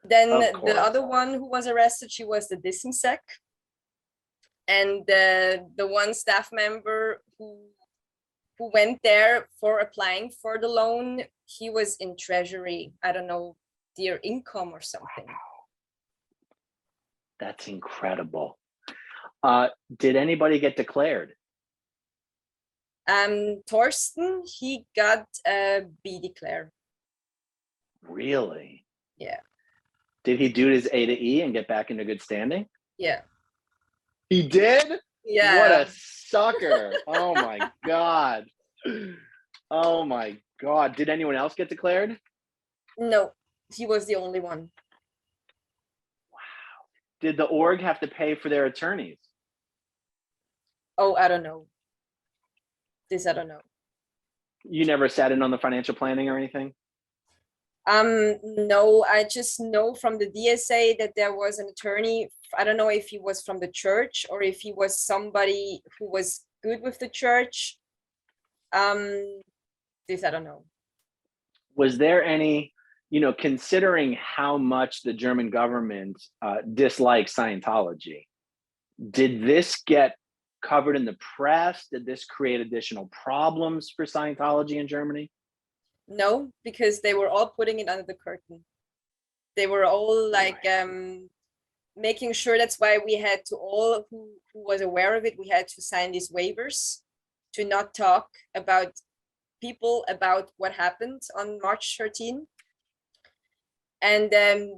Then the other one who was arrested, she was the disinsec. And the one staff member who went there for applying for the loan, he was in treasury. I don't know, their income or something. Wow. That's incredible. Did anybody get declared? Torsten, he got B declared. Really? Yeah. Did he do his A to E and get back into good standing? Yeah. He did? Yeah. What a sucker. Oh my God. Oh my God. Did anyone else get declared? No, he was the only one. Wow. Did the org have to pay for their attorneys? Oh, I don't know. This I don't know. You never sat in on the financial planning or anything? No, I just know from the DSA that there was an attorney. I don't know if he was from the church or if he was somebody who was good with the church. This I don't know. Was there any, considering how much the German government dislikes Scientology, did this get covered in the press? Did this create additional problems for Scientology in Germany? No, because they were all putting it under the curtain. They were all like making sure. That's why we had to all who was aware of it, we had to sign these waivers to not talk about what happened on March 13. And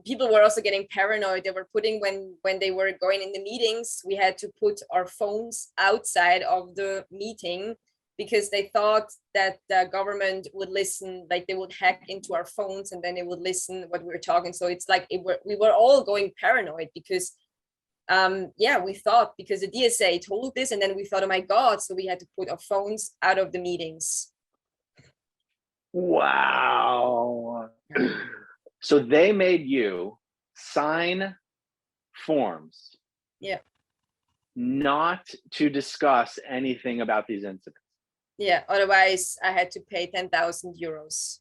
people were also getting paranoid. They were putting, when they were going in the meetings, we had to put our phones outside of the meeting because they thought that the government would listen, like they would hack into our phones and then they would listen what we were talking. So it's like we were all going paranoid because, we thought, because the DSA told this, and then we thought, oh my God, so we had to put our phones out of the meetings. Wow. So they made you sign forms. Yeah. Not to discuss anything about these incidents. Yeah, otherwise I had to pay 10,000 euros.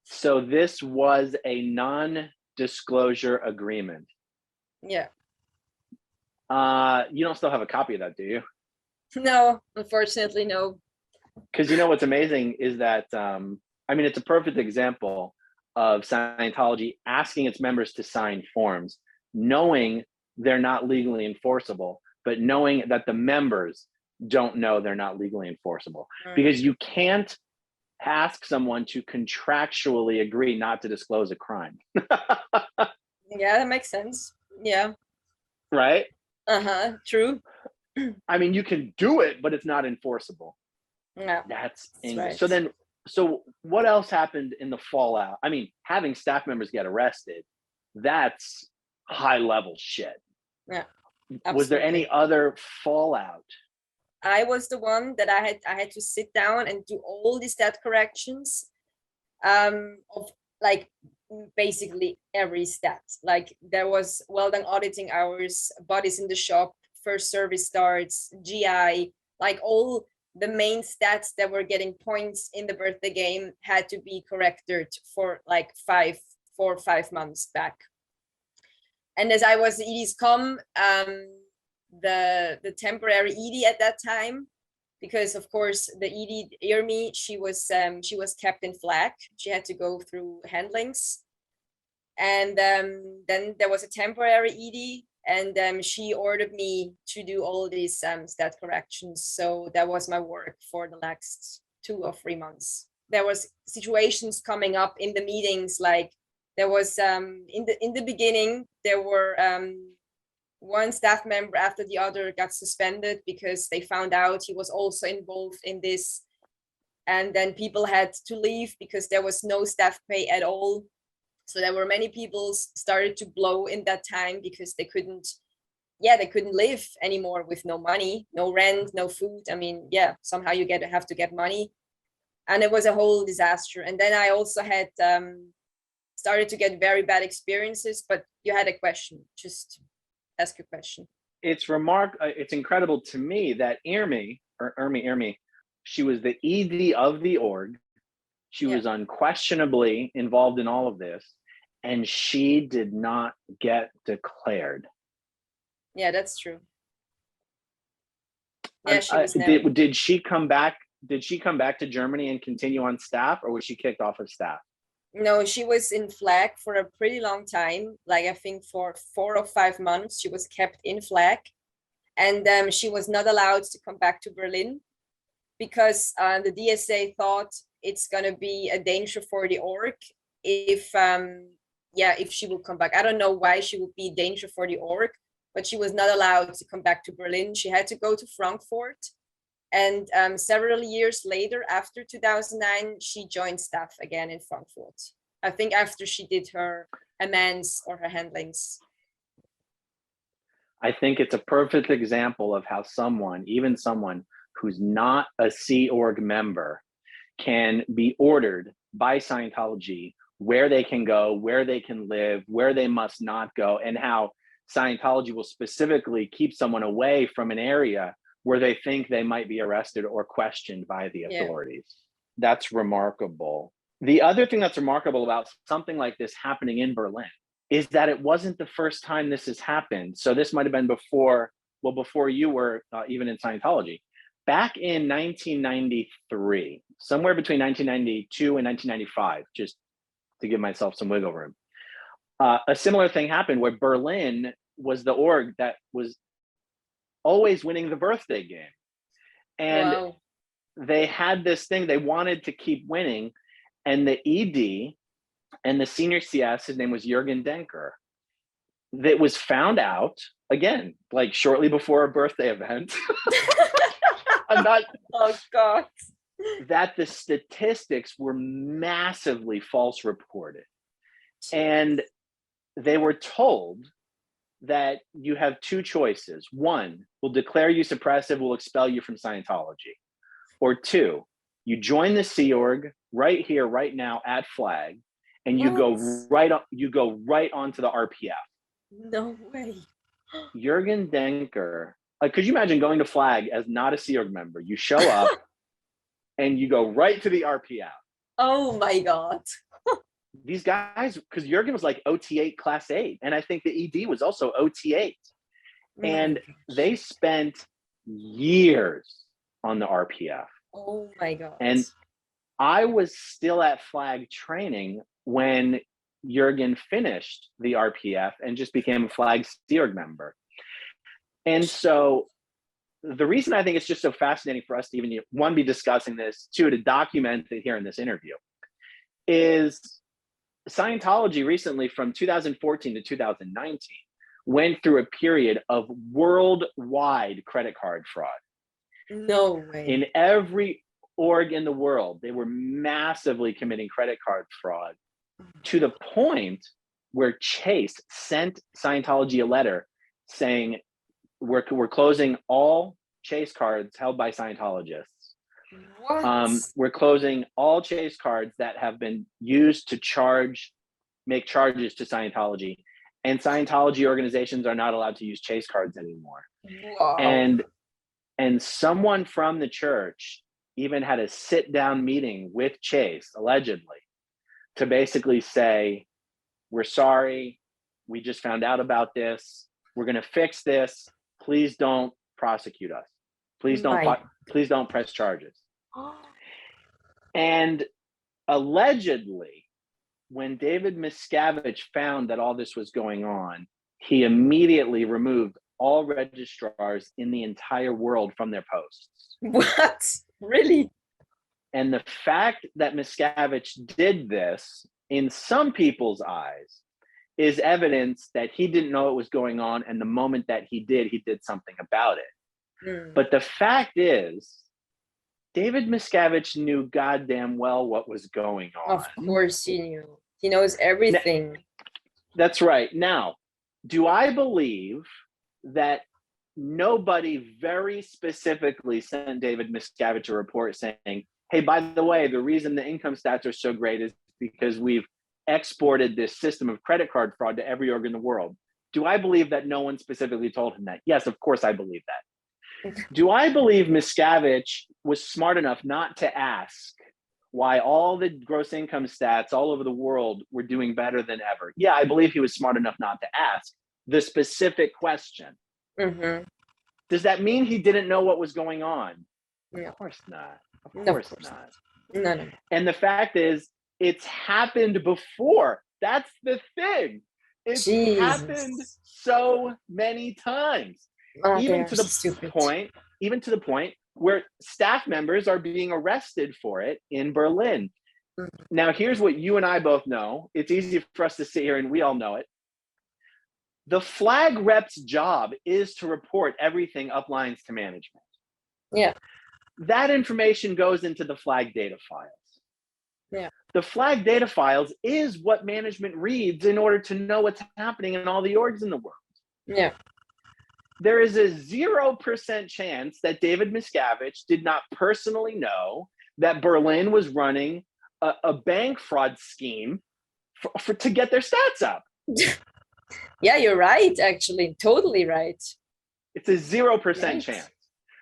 So this was a non-disclosure agreement. Yeah. You don't still have a copy of that, do you? No, unfortunately, no. Because what's amazing is that, it's a perfect example of Scientology asking its members to sign forms, knowing they're not legally enforceable, but knowing that the members don't know they're not legally enforceable. Because you can't ask someone to contractually agree not to disclose a crime. Yeah, that makes sense. Yeah. Right? True. You can do it, but it's not enforceable. Yeah. That's right. So what else happened in the fallout? Having staff members get arrested, that's high level shit. Yeah. Absolutely. Was there any other fallout? I was the one that I had to sit down and do all these stat corrections of like basically every stat. Like there was well done auditing hours, bodies in the shop, first service starts, GI, like all the main stats that were getting points in the birthday game had to be corrected for like 4 or 5 months back. And as I was the ED's com, the temporary ED at that time, because of course the ED Irmi, she was kept in flag. She had to go through handlings. And then there was a temporary ED, and she ordered me to do all these stat corrections. So that was my work for the next 2 or 3 months. There was situations coming up in the meetings, like there was in the beginning, there were one staff member after the other got suspended because they found out he was also involved in this. And then people had to leave because there was no staff pay at all. So there were many people started to blow in that time because they couldn't live anymore with no money, no rent, no food. Somehow you have to get money. And it was a whole disaster. And then I also had started to get very bad experiences, but you had a question. Just ask your question. It's incredible to me that Irmi, she was the ED of the org. She was unquestionably involved in all of this, and she did not get declared. Yeah, that's true. Yeah, she was did she come back? Did she come back to Germany and continue on staff, or was she kicked off of staff? No, she was in flag for a pretty long time. Like I think for 4 or 5 months, she was kept in flag, and she was not allowed to come back to Berlin because the DSA thought it's gonna be a danger for the org if she will come back. I don't know why she would be a danger for the org, but she was not allowed to come back to Berlin. She had to go to Frankfurt. And several years later, after 2009, she joined staff again in Frankfurt. I think after she did her amends or her handlings. I think it's a perfect example of how even someone who's not a Sea Org member can be ordered by Scientology where they can go, where they can live, where they must not go, and how Scientology will specifically keep someone away from an area where they think they might be arrested or questioned by the authorities. That's remarkable. The other thing that's remarkable about something like this happening in Berlin is that it wasn't the first time this has happened. So this might have been before you were even in Scientology. Back in 1993, somewhere between 1992 and 1995, just to give myself some wiggle room, a similar thing happened where Berlin was the org that was always winning the birthday game. And they had this thing, they wanted to keep winning. And the ED and the senior CS, his name was Jürgen Denker, that was found out, again, like shortly before a birthday event. I'm not, oh God. That the statistics were massively false reported. And they were told that you have two choices. One, we'll declare you suppressive, we'll expel you from Scientology. Or two, you join the Sea Org right here, right now at Flag, and you go right onto the RPF. No way. Jürgen Denker, like, could you imagine going to Flag as not a Sea Org member? You show up and you go right to the RPF. Oh my God. These guys, because Jürgen was like OT8 class 8, and I think the ED was also OT8. And they spent years on the RPF. Oh my God. And I was still at Flag training when Jürgen finished the RPF and just became a Flag Sea Org member. And so the reason I think it's just so fascinating for us to even, one, be discussing this, two, to document it here in this interview, is Scientology recently, from 2014 to 2019, went through a period of worldwide credit card fraud. No way. In every org in the world, they were massively committing credit card fraud, to the point where Chase sent Scientology a letter saying, we're closing all Chase cards held by Scientologists. What? We're closing all Chase cards that have been used to make charges to Scientology, and Scientology organizations are not allowed to use Chase cards anymore. Wow. And someone from the church even had a sit-down meeting with Chase, allegedly, to basically say, we're sorry, we just found out about this, we're going to fix this, please don't prosecute us, please don't press charges. And allegedly, when David Miscavige found that all this was going on, he immediately removed all registrars in the entire world from their posts. What? Really? And the fact that Miscavige did this, in some people's eyes, is evidence that he didn't know what was going on, and the moment that he did something about it. But the fact is, David Miscavige knew goddamn well what was going on. Of course he knew. He knows everything. That's right. Now, do I believe that nobody very specifically sent David Miscavige a report saying, hey, by the way, the reason the income stats are so great is because we've exported this system of credit card fraud to every org in the world. Do I believe that no one specifically told him that? Yes, of course I believe that. Do I believe Miscavige was smart enough not to ask why all the gross income stats all over the world were doing better than ever? Yeah, I believe he was smart enough not to ask the specific question. Mm-hmm. Does that mean he didn't know what was going on? No. Of course not. Of No, course of course not. No. And the fact is, it's happened before. That's the thing. It's happened Jesus. so many times. Oh, even they to are the so stupid. point where staff members are being arrested for it in Berlin. Mhm. Now, here's what you and I both know. It's easy for us to sit here and we all know it. The flag rep's job is to report everything up lines to management. Yeah. That information goes into the flag data files. Yeah. The flag data files is what management reads in order to know what's happening in all the orgs in the world. Yeah. There is a 0% chance that David Miscavige did not personally know that Berlin was running a bank fraud scheme to get their stats up. Yeah, you're right, actually. Totally right. It's a 0% Right. chance.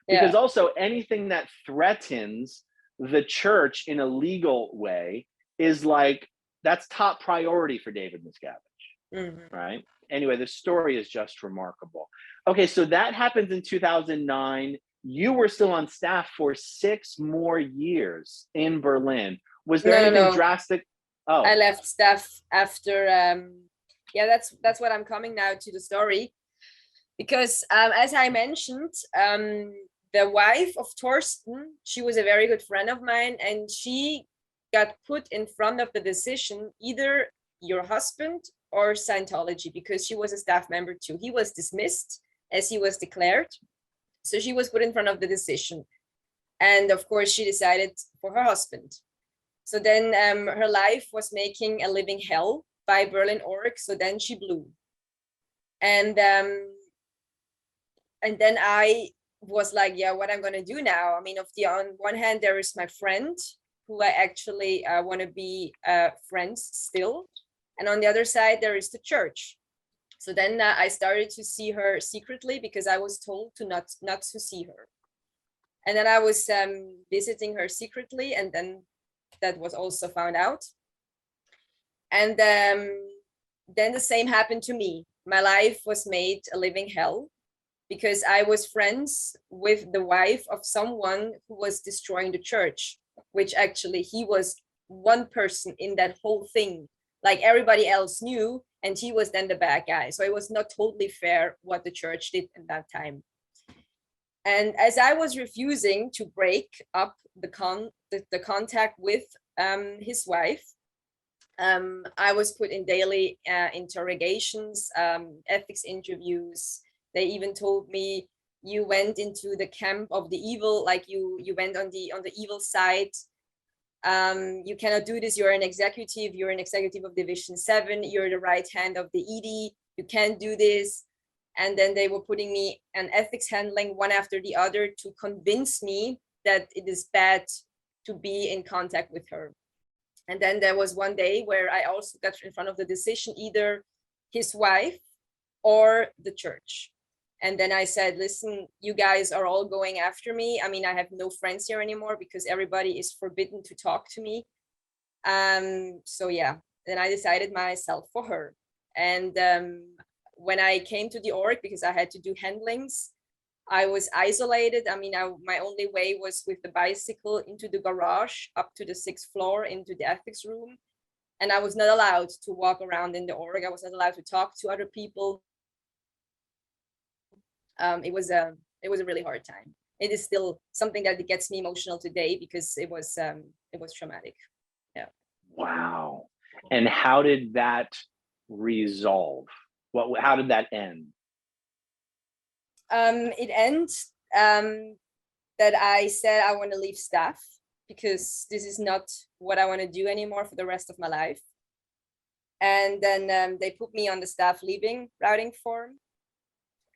Yeah. Because also anything that threatens the church in a legal way is like, that's top priority for David Miscavige, Mhm. right? Anyway, the story is just remarkable. Okay, so that happens in 2009. You were still on staff for 6 more years in Berlin. Was there anything drastic? Oh, I left staff after yeah, that's what I'm coming now to the story, because as I mentioned, the wife of Torsten, she was a very good friend of mine, and she got put in front of the decision, either your husband or Scientology, because she was a staff member too. He was dismissed as he was declared, so she was put in front of the decision, and of course she decided for her husband. So then her life was making a living hell by Berlin org, so then she blew. And then I was like, yeah, what I'm gonna do now? I mean, on one hand, there is my friend who I actually want to be friends still, and on the other side, there is the church. So then I started to see her secretly, because I was told to not to see her. And then I was visiting her secretly, and then that was also found out. And then the same happened to me. My life was made a living hell, because I was friends with the wife of someone who was destroying the church, which actually he was one person in that whole thing. Like everybody else knew, and he was then the bad guy. So it was not totally fair what the church did at that time. And as I was refusing to break up the contact with his wife, I was put in daily interrogations, ethics interviews. They even told me, you went into the camp of the evil, like you went on the evil side. You cannot do this. You're an executive of Division 7. You're the right hand of the ED. You can't do this. And then they were putting me on ethics handling one after the other to convince me that it is bad to be in contact with her. And then there was one day where I also got in front of the decision, either his wife or the church. And then I said, listen, you guys are all going after me. I mean, I have no friends here anymore because everybody is forbidden to talk to me. So yeah, then I decided myself for her. And when I came to the org, because I had to do handlings, I was isolated. I mean, my only way was with the bicycle into the garage, up to the 6th floor, into the ethics room. And I was not allowed to walk around in the org. I was not allowed to talk to other people. It was a really hard time. It is still something that gets me emotional today, because it was traumatic. Yeah. Wow. And how did that resolve? How did that end? It ends that I said I want to leave staff, because this is not what I want to do anymore for the rest of my life. And then they put me on the staff leaving routing form,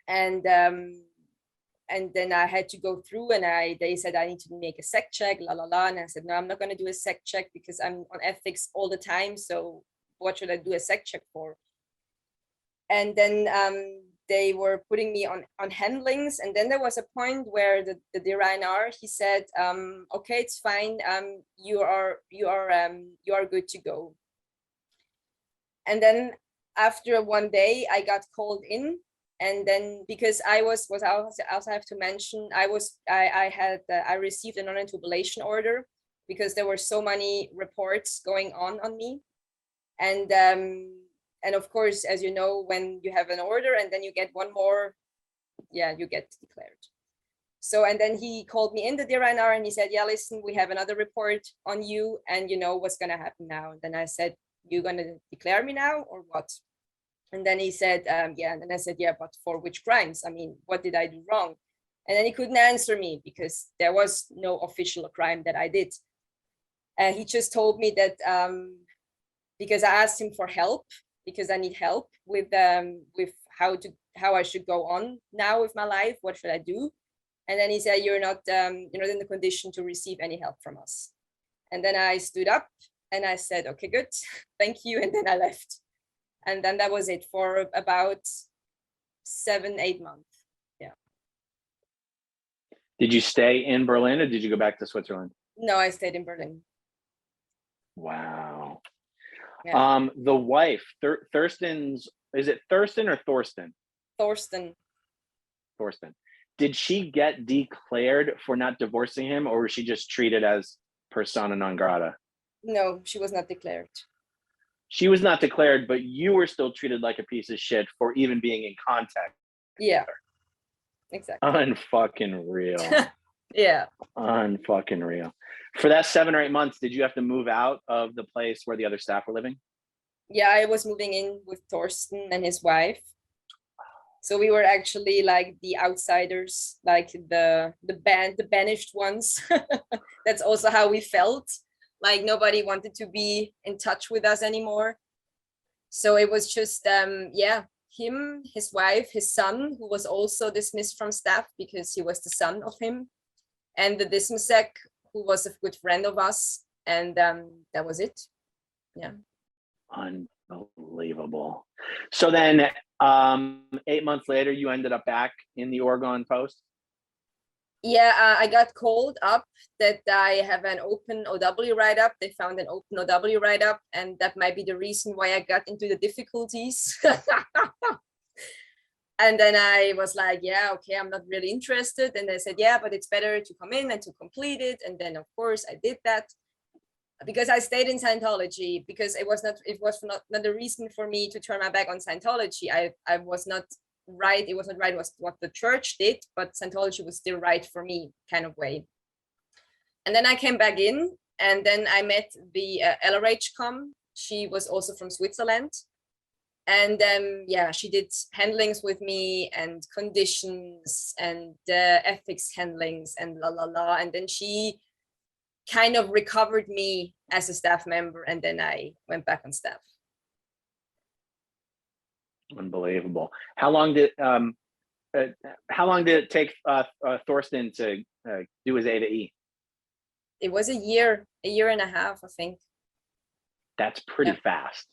and then I had to go through, and they said I need to make a sec check, and I said, no, I'm not going to do a sec check, because I'm on ethics all the time, so what should I do a sec check for? And then they were putting me on handlings, and then there was a point where the DRNR, he said, okay, it's fine, you are good to go. And then after one day I got called in, and then because I also have to mention, I received a non-intubulation order because there were so many reports going on me, and of course, as you know, when you have an order and then you get one more, yeah, you get declared. So, and then he called me in, the DRNR, and he said, yeah, listen, we have another report on you, and you know what's gonna happen now. And then I said, you're gonna declare me now or what? And then he said, yeah. And then I said, yeah, but for which crimes? I mean, what did I do wrong? And then he couldn't answer me because there was no official crime that I did. He just told me that because I asked him for help, because I need help with how I should go on now with my life. What should I do? And then he said, you're not in the condition to receive any help from us. And then I stood up and I said, okay, good, thank you. And then I left. And then that was it for about 7-8 months. Yeah. Did you stay in Berlin or did you go back to Switzerland? No, I stayed in Berlin. Wow. Yeah. The wife, Thurston's, is it Thurston or Thorsten? Thorsten. Did she get declared for not divorcing him, or was she just treated as persona non grata? No, she was not declared. She was not declared, but you were still treated like a piece of shit for even being in contact. Yeah, exactly. Unfucking real. Yeah. Unfucking real. For that 7 or 8 months, did you have to move out of the place where the other staff were living? Yeah, I was moving in with Thorsten and his wife. So we were actually like the outsiders, like the banished ones. That's also how we felt. Like nobody wanted to be in touch with us anymore. So it was just, him, his wife, his son, who was also dismissed from staff because he was the son of him, and the dismsec, who was a good friend of us. And that was it. Yeah. Unbelievable. So then 8 months later, you ended up back in the Oregon Post? Yeah, I got called up that I have an open OW write-up. They found an open OW write-up, and that might be the reason why I got into the difficulties. And then I was like, yeah, okay, I'm not really interested. And they said, yeah, but it's better to come in and to complete it. And then, of course, I did that because I stayed in Scientology, because it was not the reason for me to turn my back on Scientology. I was not right. It wasn't right what the church did, but Scientology was still right for me, kind of way. And then I came back in, and then I met the LRH-com. She was also from Switzerland. And she did handlings with me and conditions and ethics handlings and la. And then she kind of recovered me as a staff member, and then I went back on staff. Unbelievable. How long did it take Thorsten to do his A to E? It was a year and a half, I think. That's pretty fast.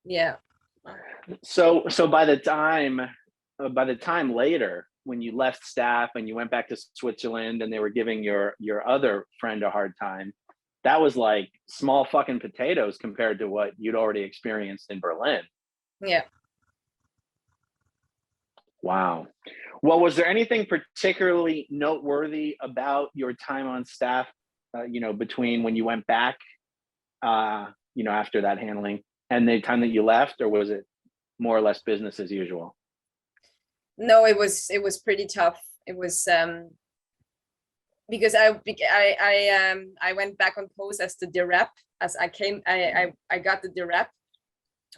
Yeah. So by the time later, when you left staff and you went back to Switzerland and they were giving your other friend a hard time, that was like small fucking potatoes compared to what you'd already experienced in Berlin. Yeah. Wow. Well, was there anything particularly noteworthy about your time on staff, between when you went back, after that handling and the time that you left, or was it more or less business as usual? No, it was pretty tough. It was because I went back on post as the DREP. As I got the DREP.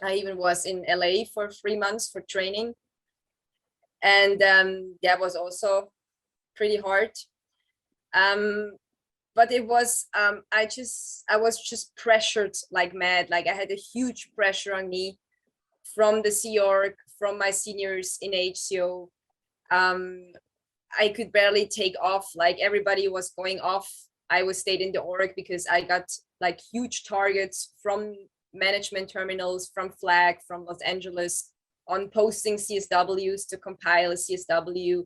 I even was in LA for 3 months for training, and that was also pretty hard. But it was I was just pressured like mad. Like I had a huge pressure on me from the Sea Org, from my seniors in HCO. I could barely take off. Like everybody was going off. I was stayed in the org because I got like huge targets from management terminals from Flag, from Los Angeles, on posting CSWs to compile a CSW.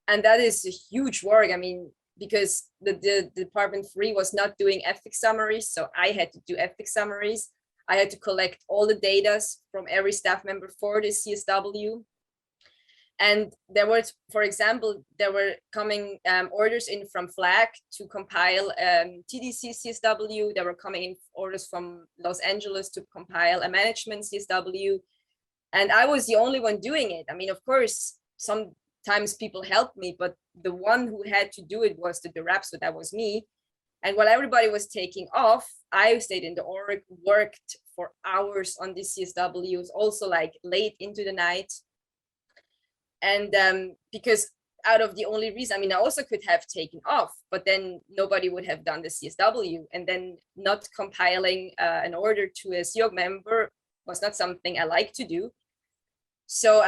And that is a huge work. I mean, because the Department 3 was not doing ethics summaries, so I had to do ethics summaries. I had to collect all the data from every staff member for the CSW. And there was, for example, there were coming orders in from Flag to compile TDC CSW. There were coming in orders from Los Angeles to compile a management CSW. And I was the only one doing it. I mean, of course, sometimes people helped me, but the one who had to do it was the DRAP, so that was me. And while everybody was taking off, I stayed in the org, worked for hours on these CSWs, also like late into the night. And because out of the only reason, I mean, I also could have taken off, but then nobody would have done the CSW, and then not compiling an order to a CEOG member was not something I like to do. So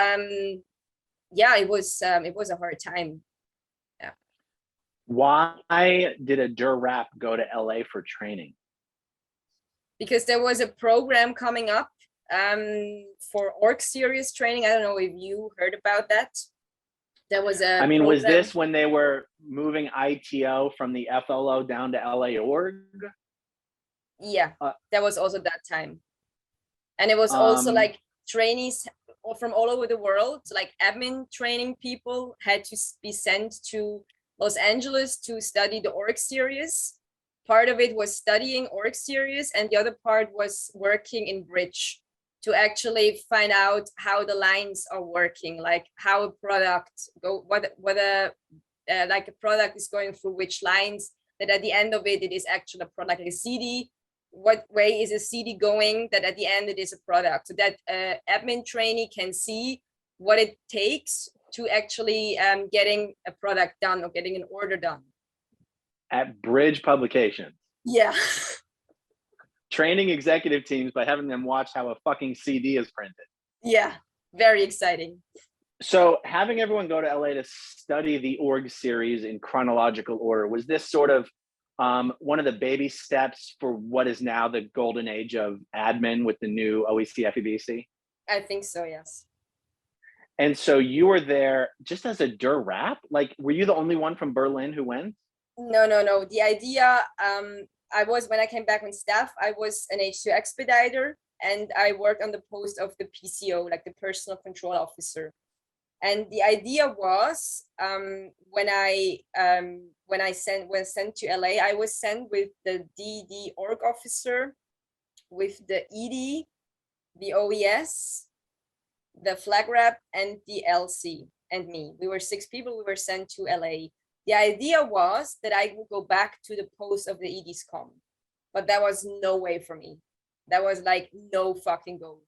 yeah, it was a hard time. Yeah. Why did a DRAP go to LA for training? Because there was a program coming up for org series training. I don't know if you heard about that. There was a I mean, program. was this when they were moving ITO from the FLO down to LA org? Yeah, that was also that time. And it was also like trainees from all over the world, like admin training people had to be sent to Los Angeles to study the org series. Part of it was studying org series, and the other part was working in Bridge to actually find out how the lines are working, like how a product like a product is going through which lines, that at the end of it, it is actually a product, like a CD. What way is a CD going, that at the end it is a product, so that admin trainee can see what it takes to actually getting a product done or getting an order done. At Bridge Publications. Yeah. Training executive teams by having them watch how a fucking CD is printed. Yeah, very exciting. So having everyone go to LA to study the org series in chronological order, was this sort of one of the baby steps for what is now the golden age of admin with the new OEC FEBC? I think so, yes. And so you were there just as a DRAP? Like, were you the only one from Berlin who went? No. The idea, when I came back on staff, I was an H2 expediter, and I worked on the post of the PCO, like the personal control officer. And the idea was, when I was sent to LA, I was sent with the DD org officer, with the ED, the OES, the flag rep, and the LC, and me. We were 6 people. We were sent to LA. The idea was that I would go back to the post of the EDSCOM, but that was no way for me. That was like no fucking go.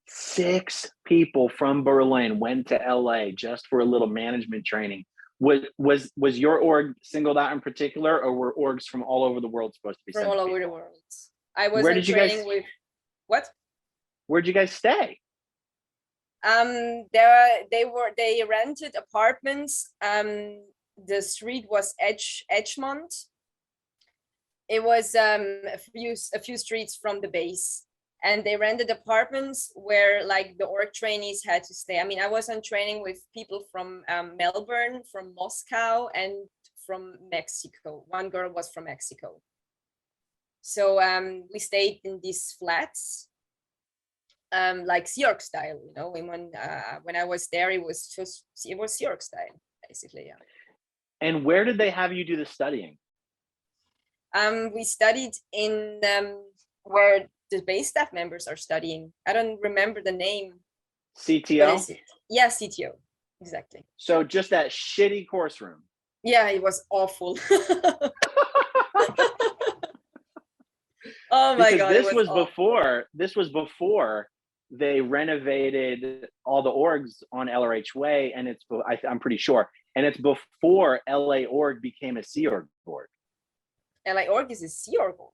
6 people from Berlin went to LA just for a little management training. Was your org singled out in particular, or were orgs from all over the world supposed to be from sent all to over people? the world? I was Where did you guys with what? Where'd you guys stay? They rented apartments. The street was Edgemont. It was a few streets from the base, and they rented apartments where like the org trainees had to stay. I mean, I was on training with people from Melbourne, from Moscow, and from Mexico. One girl was from Mexico. So we stayed in these flats, like Sea Org style, you know. When I was there, it was Sea Org style, basically, yeah. And where did they have you do the studying? We studied in where the base staff members are studying. I don't remember the name. CTO? Yeah, CTO, exactly. So just that shitty course room. Yeah, it was awful. Oh my God. This was before they renovated all the orgs on LRH Way, and I'm pretty sure. And it's before LA org became a Sea Org org. LA org is a Sea Org org.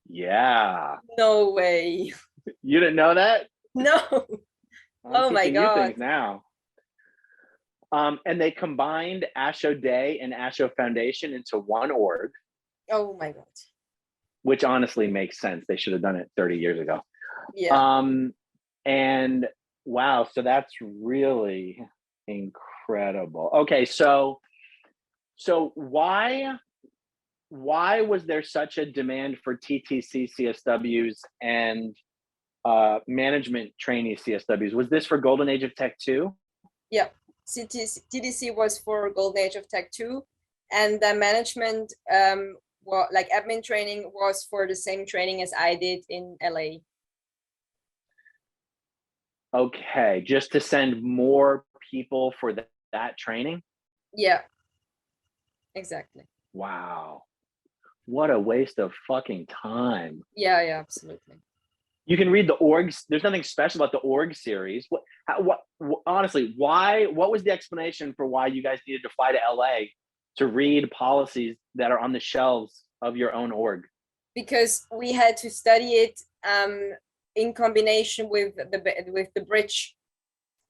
Yeah. No way. You didn't know that? No. Oh my God. You things now. And they combined ASHO Day and ASHO Foundation into one org. Oh my God. which honestly makes sense. They should have done it 30 years ago. Yeah. And wow, so that's really incredible. Okay, so why was there such a demand for TTC CSWs and management trainee CSWs? Was this for Golden Age of Tech 2? Yeah. TDC was for Golden Age of Tech 2, and the management, like admin training, was for the same training as I did in LA. Okay, just to send more people for that training? Yeah, exactly. Wow. What a waste of fucking time. Yeah, absolutely. You can read the orgs. There's nothing special about the org series. Honestly, what was the explanation for why you guys needed to fly to LA to read policies that are on the shelves of your own org? Because we had to study it in combination with the bridge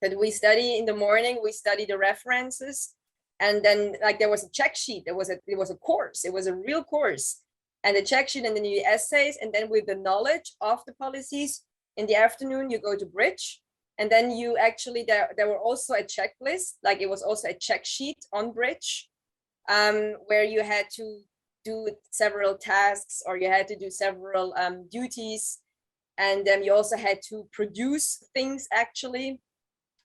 that we study in the morning. We study the references, and then like there was a check sheet. It was a course. It was a real course, and the check sheet, and then the essays, and then with the knowledge of the policies in the afternoon you go to bridge, and then you actually there were also a checklist. Like it was also a check sheet on bridge, where you had to do several tasks, or you had to do several duties, and then you also had to produce things actually,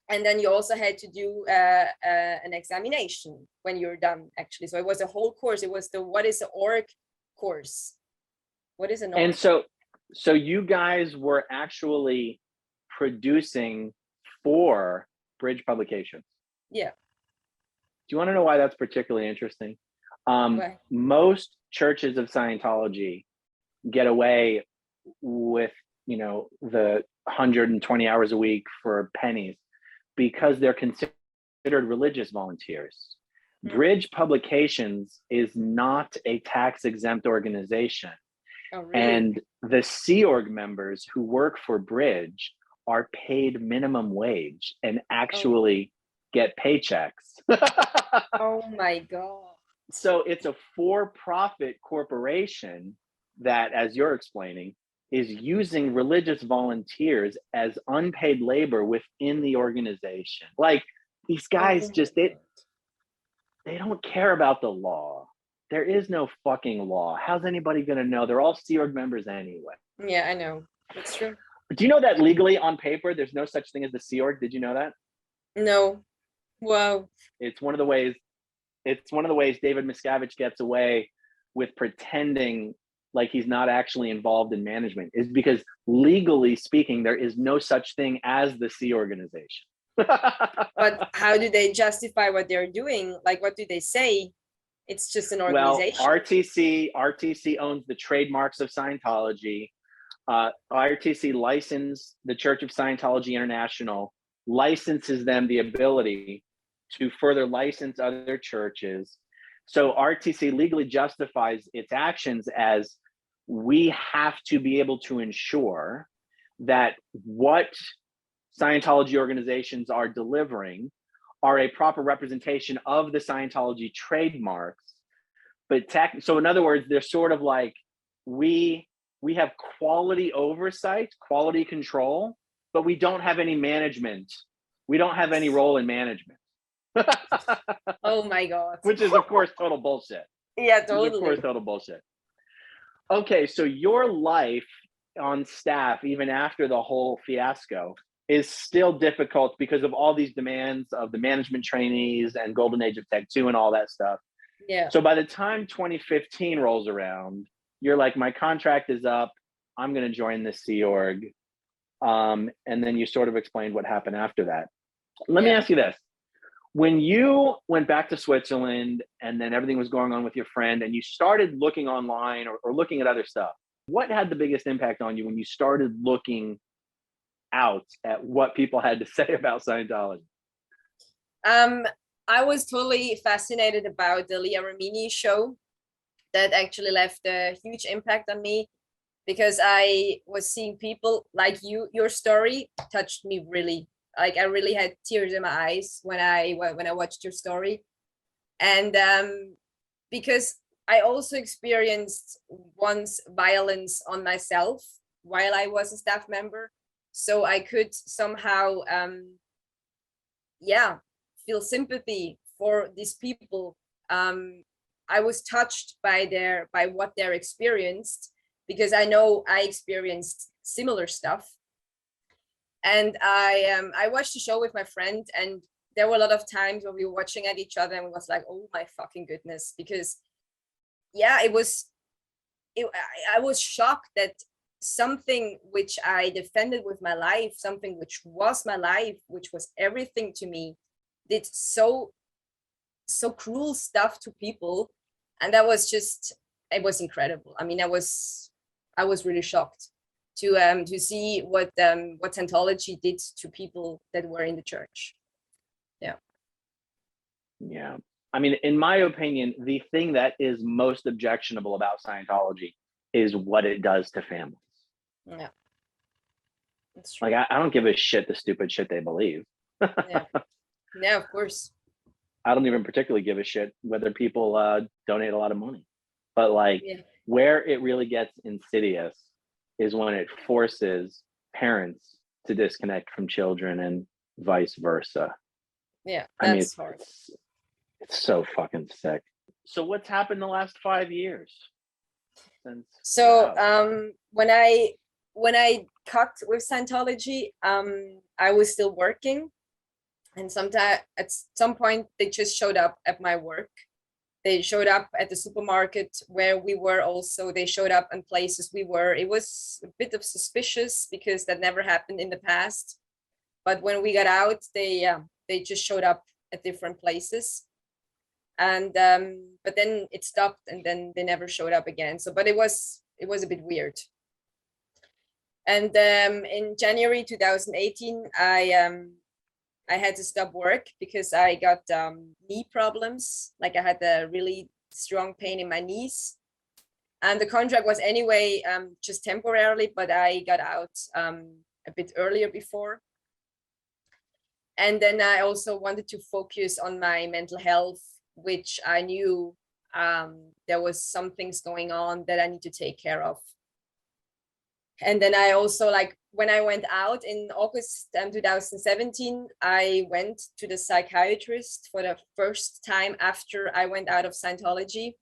and then you also had to do an examination when you're done actually. So it was a whole course. It was the what is the org course. What is an org? And so you guys were actually producing for Bridge Publications. Yeah. Do you want to know why that's particularly interesting? Most churches of Scientology get away with, the 120 hours a week for pennies because they're considered religious volunteers. Bridge Publications is not a tax-exempt organization. Oh, really? And the Sea Org members who work for Bridge are paid minimum wage and actually get paychecks. Oh my God. So it's a for-profit corporation that, as you're explaining, is using religious volunteers as unpaid labor within the organization. Like these guys they don't care about the law. There is no fucking law. How's anybody going to know? They're all Sea Org members anyway. Yeah, I know. That's true. Do you know that legally on paper, there's no such thing as the Sea Org? Did you know that? No. Wow. It's one of the ways David Miscavige gets away with pretending like he's not actually involved in management, is because legally speaking, there is no such thing as the Sea Organization. But how do they justify what they're doing? Like, what do they say? It's just an organization. Well, RTC owns the trademarks of Scientology. RTC licensed the Church of Scientology International, licenses them the ability to further license other churches. So RTC legally justifies its actions as we have to be able to ensure that what Scientology organizations are delivering are a proper representation of the Scientology trademarks. But so in other words, they're sort of like, we have quality oversight, quality control, but we don't have any management. We don't have any role in management. Oh my God. Which is, of course, total bullshit. Yeah, totally. Of course, total bullshit. Okay, so your life on staff, even after the whole fiasco, is still difficult because of all these demands of the management trainees and Golden Age of Tech 2 and all that stuff. Yeah. So by the time 2015 rolls around, you're like, my contract is up. I'm going to join the Sea Org. And then you sort of explained what happened after that. Let me ask you this. When you went back to Switzerland and then everything was going on with your friend and you started looking online or looking at other stuff, what had the biggest impact on you when you started looking out at what people had to say about Scientology? I was totally fascinated about the Leah Remini show. That actually left a huge impact on me because I was seeing people like you. Your story touched me really. Like I really had tears in my eyes when I watched your story, and because I also experienced once violence on myself while I was a staff member. So I could somehow, feel sympathy for these people. I was touched by what they're experienced, because I know I experienced similar stuff. And I watched the show with my friend, and there were a lot of times when we were watching at each other and was like, oh my fucking goodness, because I was shocked that something which I defended with my life, something which was my life, which was everything to me, did so cruel stuff to people. And that was just, it was incredible. I mean, I was really shocked to see what Scientology did to people that were in the church. Yeah. I mean, in my opinion, the thing that is most objectionable about Scientology is what it does to families. Yeah. That's true. Like, I don't give a shit the stupid shit they believe. Yeah, of course. I don't even particularly give a shit whether people donate a lot of money. But like, where it really gets insidious is when it forces parents to disconnect from children and vice versa. Yeah, that's hard. It's so fucking sick. So what's happened the last 5 years? When I cut with Scientology, I was still working, and at some point they just showed up at my work. They showed up at the supermarket where we were also. They showed up in places we were. It was a bit of suspicious because that never happened in the past. But when we got out, they just showed up at different places. And but then it stopped, and then they never showed up again. So, but it was a bit weird. And in January 2018, I had to stop work because I got knee problems. Like, I had a really strong pain in my knees, and the contract was anyway just temporarily, but I got out a bit earlier before. And then I also wanted to focus on my mental health, which I knew there was some things going on that I need to take care of. And then I also, like, when I went out in August 2017, I went to the psychiatrist for the first time after I went out of Scientology.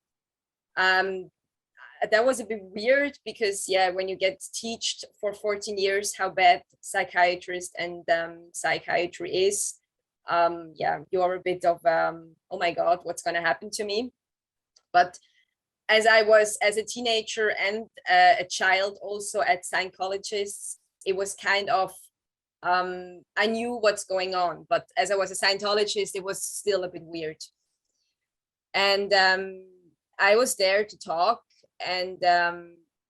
That was a bit weird because, when you get taught for 14 years how bad psychiatrist and psychiatry is, you're a bit of, oh my God, what's going to happen to me? But as I was, as a teenager and a child also at Scientologists, it was kind of, I knew what's going on, but as I was a Scientologist, it was still a bit weird. And I was there to talk. And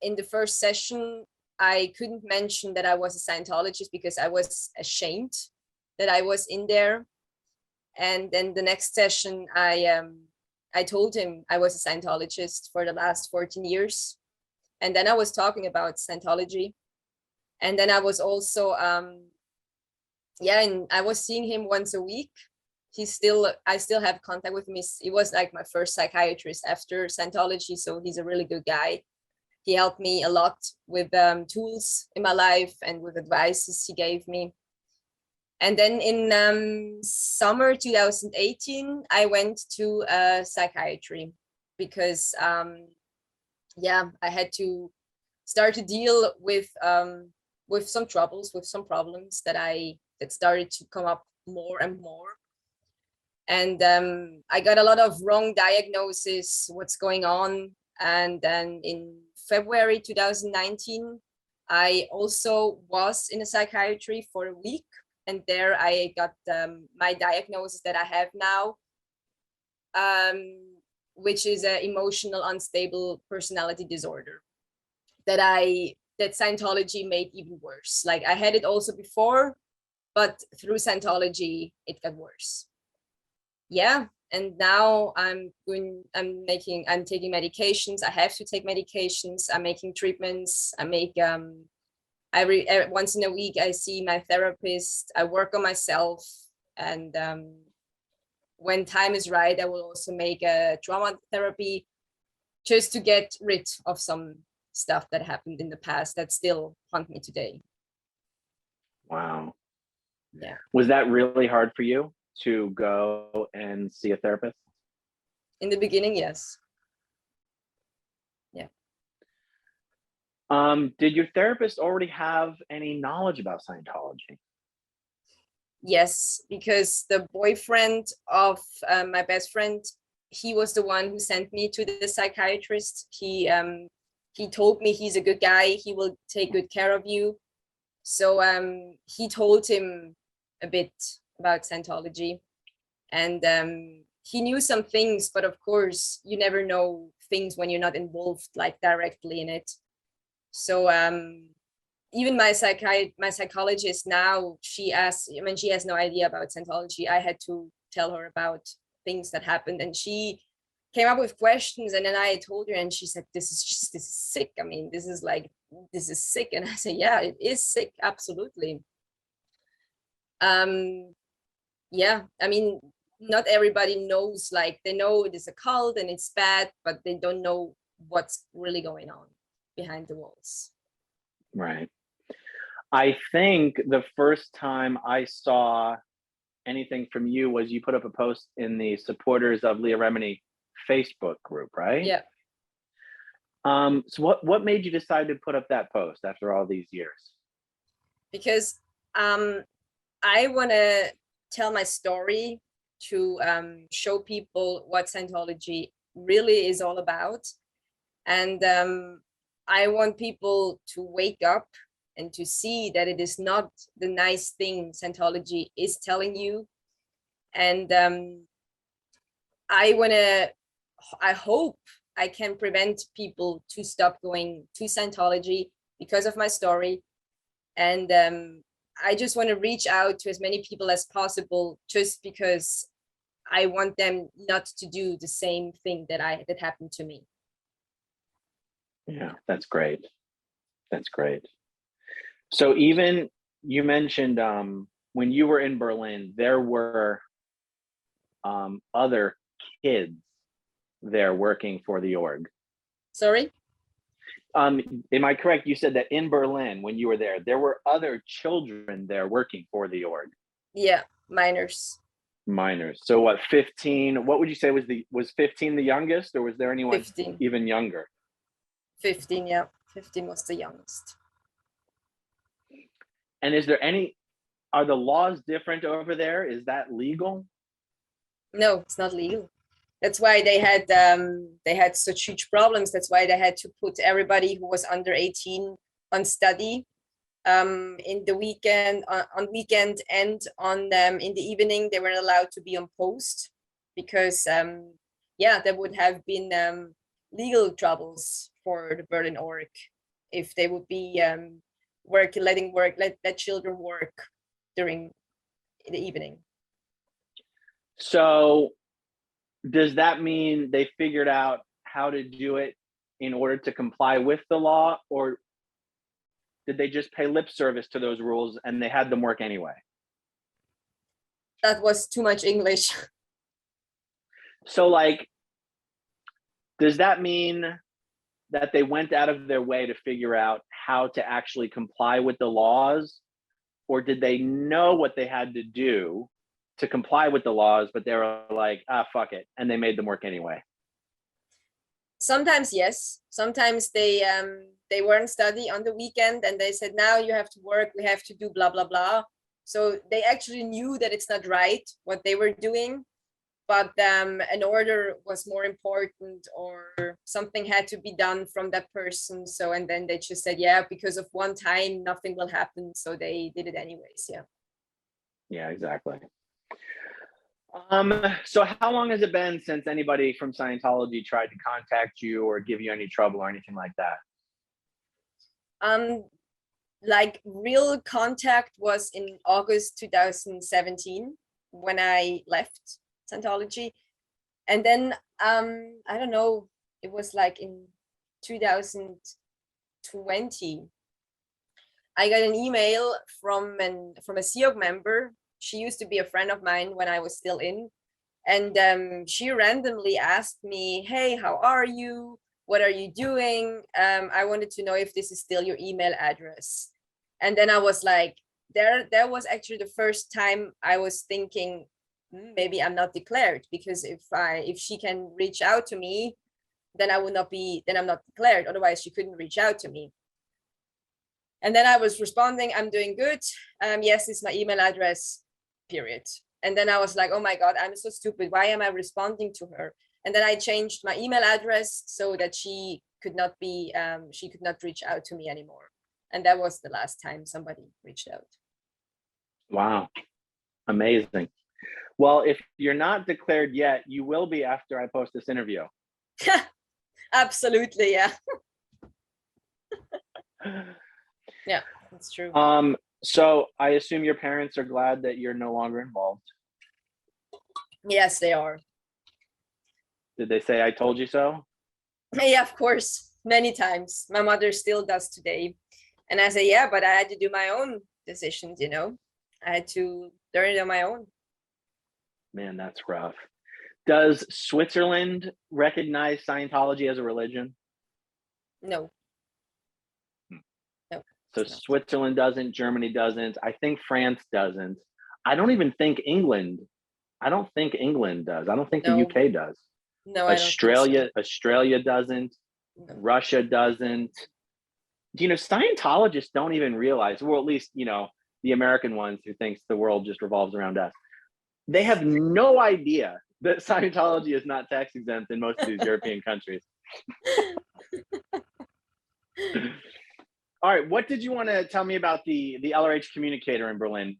in the first session, I couldn't mention that I was a Scientologist because I was ashamed that I was in there. And then the next session, I told him I was a Scientologist for the last 14 years. And then I was talking about Scientology. And then I was also, and I was seeing him once a week. I still have contact with him. He was like my first psychiatrist after Scientology. So he's a really good guy. He helped me a lot with tools in my life and with advices he gave me. And then in summer 2018, I went to psychiatry because, I had to start to deal with some troubles, with some problems that started to come up more and more. And I got a lot of wrong diagnosis, what's going on. And then in February 2019, I also was in a psychiatry for a week. And there I got my diagnosis that I have now, which is an emotional unstable personality disorder that Scientology made even worse. Like, I had it also before, but through Scientology, it got worse. And now I'm taking medications. I have to take medications. I'm making treatments. Once in a week, I see my therapist. I work on myself. And when time is right, I will also make a trauma therapy. just to get rid of some stuff that happened in the past that still haunt me today. Wow. Yeah. Was that really hard for you to go and see a therapist? In the beginning, yes. Yeah. Did your therapist already have any knowledge about Scientology? Yes, because the boyfriend of my best friend, he was the one who sent me to the psychiatrist. He told me he's a good guy. He will take good care of you. So he told him a bit about Scientology, and he knew some things, but of course you never know things when you're not involved like directly in it. So even my psychologist now, she has no idea about Scientology. I had to tell her about things that happened, and she came up with questions, and then I told her, and she said, this is sick. I mean, this is sick. And I said, yeah, it is sick, absolutely. Yeah, I mean, not everybody knows, like they know it is a cult and it's bad, but they don't know what's really going on behind the walls. Right. I think the first time I saw anything from you was you put up a post in the supporters of Leah Remini Facebook group, right? Yeah. So what made you decide to put up that post after all these years? Because I want to tell my story to show people what Scientology really is all about. And I want people to wake up and to see that it is not the nice thing Scientology is telling you. And I hope I can prevent people to stop going to Scientology because of my story. And I just want to reach out to as many people as possible, just because I want them not to do the same thing that happened to me. Yeah, that's great. That's great. So even you mentioned when you were in Berlin, there were other kids there working for the org. Sorry? Am I correct? You said that in Berlin, when you were there were other children there working for the org. Yeah, minors. Minors. So what, 15? What would you say was 15 the youngest, or was there anyone 15. even younger? 15, yeah. 15 was the youngest. And are the laws different over there? Is that legal? No, it's not legal. That's why they had such huge problems. That's why they had to put everybody who was under 18 on study in the weekend, on weekend, and on in the evening they weren't allowed to be on post, because there would have been legal troubles for the Berlin org if they would be let children work during the evening. So does that mean they figured out how to do it in order to comply with the law, or did they just pay lip service to those rules and they had them work anyway? That was too much English. So like, does that mean that they went out of their way to figure out how to actually comply with the laws, or did they know what they had to do to comply with the laws, but they were like, fuck it, and they made them work anyway? Sometimes yes. Sometimes they weren't study on the weekend and they said, now you have to work, we have to do blah blah blah. So they actually knew that it's not right what they were doing, but an order was more important, or something had to be done from that person. So, and then they just said, yeah, because of one time nothing will happen, so they did it anyways. Yeah, exactly. So how long has it been since anybody from Scientology tried to contact you or give you any trouble or anything like that? Like real contact was in August 2017 when I left Scientology. And then I don't know, it was like in 2020 I got an email from a SEOG member. She used to be a friend of mine when I was still in, and she randomly asked me, hey, how are you? What are you doing? I wanted to know if this is still your email address. And then I was like, there was actually the first time I was thinking, maybe I'm not declared, because if she can reach out to me, then I'm not declared. Otherwise, she couldn't reach out to me. And then I was responding, I'm doing good. Yes, it's my email address, period. And then I was like, oh my God, I'm so stupid. Why am I responding to her? And then I changed my email address so that she could not reach out to me anymore. And that was the last time somebody reached out. Wow. Amazing. Well, if you're not declared yet, you will be after I post this interview. Absolutely, yeah. Yeah, that's true. So I assume your parents are glad that you're no longer involved. Yes, they are. Did they say I told you so? Yeah, of course, many times. My mother still does today. And I say, yeah, but I had to do my own decisions, you know. I had to learn it on my own. Man, that's rough. Does Switzerland recognize Scientology as a religion? No. No. So Switzerland doesn't, Germany doesn't. I think France doesn't. I don't think England does. I don't think the UK does. No, Australia, I don't think so. Australia doesn't. No. Russia doesn't. You know, Scientologists don't even realize, well, at least, you know, the American ones who thinks the world just revolves around us. They have no idea that Scientology is not tax exempt in most of these European countries. All right, what did you want to tell me about the LRH communicator in Berlin?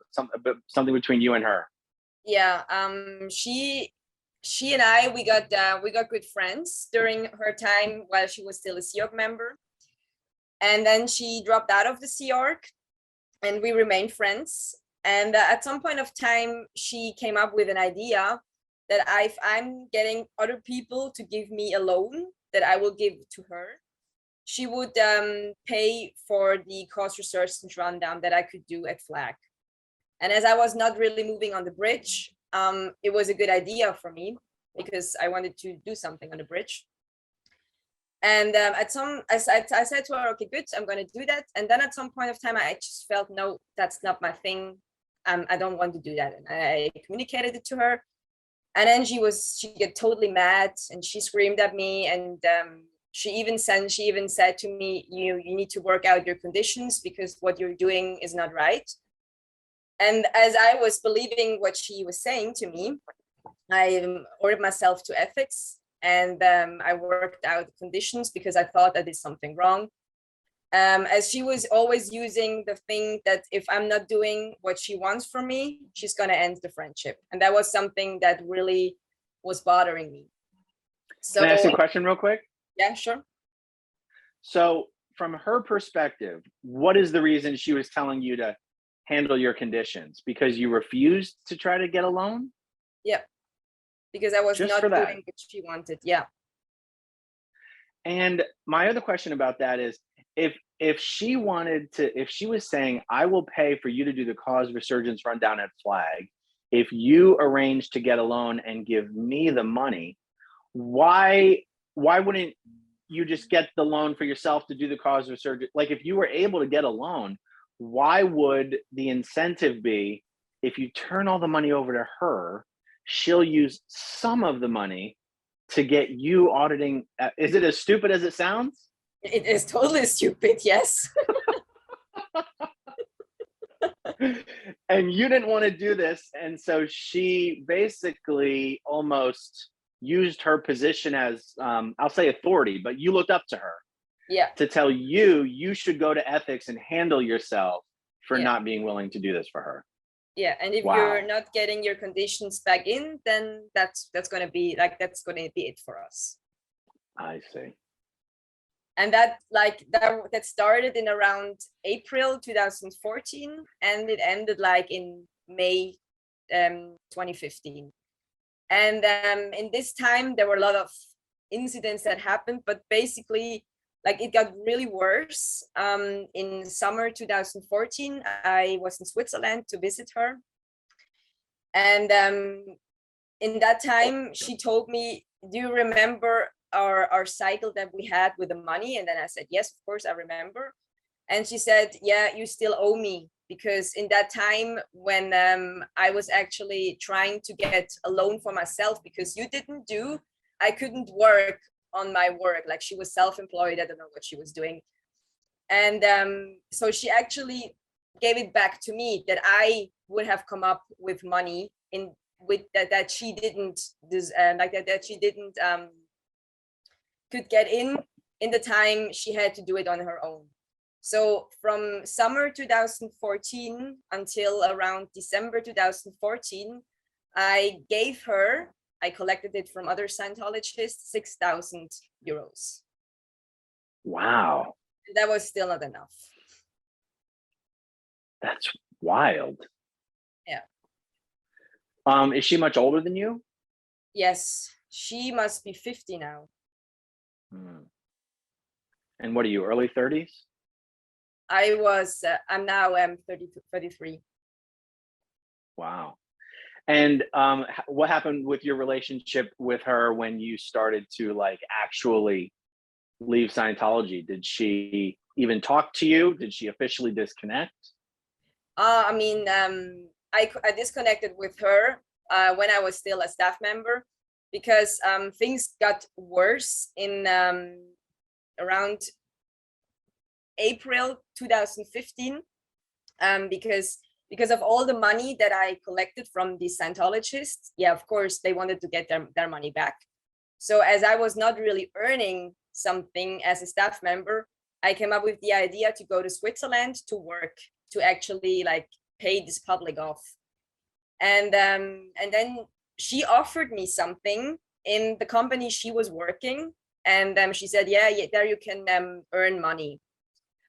Something between you and her. Yeah, she and I, we got good friends during her time while she was still a Sea Org member. And then she dropped out of the Sea Org and we remained friends. And at some point of time, she came up with an idea that if I'm getting other people to give me a loan that I will give to her, she would pay for the cost research and rundown that I could do at FLAG. And as I was not really moving on the bridge, it was a good idea for me because I wanted to do something on the bridge. And I said to her, okay, good, I'm going to do that. And then at some point of time, I just felt, no, that's not my thing. I don't want to do that. And I communicated it to her. And then she got totally mad and she screamed at me. And she even said to me, you need to work out your conditions because what you're doing is not right. And as I was believing what she was saying to me, I ordered myself to ethics. And I worked out conditions because I thought I did something wrong. As she was always using the thing that if I'm not doing what she wants from me, she's going to end the friendship. And that was something that really was bothering me. So, can I ask you a question real quick? Yeah, sure. So from her perspective, what is the reason she was telling you to handle your conditions? Because you refused to try to get a loan? Yeah. Because I was not doing what she wanted. Yeah. And my other question about that is, if she was saying, I will pay for you to do the cause resurgence rundown at FLAG, if you arrange to get a loan and give me the money, why wouldn't you just get the loan for yourself to do the cause resurgence? Like if you were able to get a loan, why would the incentive be if you turn all the money over to her, she'll use some of the money to get you auditing? Is it as stupid as it sounds? It is totally stupid, yes. And you didn't want to do this. And so she basically almost used her position as, I'll say authority, but you looked up to her. Yeah. To tell you should go to ethics and handle yourself for not being willing to do this for her. Yeah, and if you're not getting your conditions back in, then that's going to be it for us. I see. And that started in around April 2014, and it ended like in May 2015. And in this time, there were a lot of incidents that happened, but basically, like it got really worse. In summer 2014, I was in Switzerland to visit her. And in that time, she told me, do you remember our cycle that we had with the money? And then I said, yes, of course, I remember. And she said, yeah, you still owe me, because in that time when I was actually trying to get a loan for myself, because you didn't do, I couldn't work on my work. Like, she was self-employed. I don't know what she was doing. And so she actually gave it back to me, that I would have come up with money in with that she didn't that she didn't could get in the time she had to do it on her own. So from summer 2014 until around December 2014, I collected it from other Scientologists, 6,000 euros. Wow. That was still not enough. That's wild. Yeah. Is she much older than you? Yes, she must be 50 now. And what are you, early 30s? I'm now 33. Wow. And what happened with your relationship with her when you started to like actually leave Scientology? Did she even talk to you? Did she officially disconnect? I disconnected with her when I was still a staff member, because things got worse in around April 2015, because of all the money that I collected from the Scientologists. Yeah, of course, they wanted to get their money back. So as I was not really earning something as a staff member, I came up with the idea to go to Switzerland to work, to actually like pay this public off. And then she offered me something in the company she was working. And she said, yeah, there you can earn money.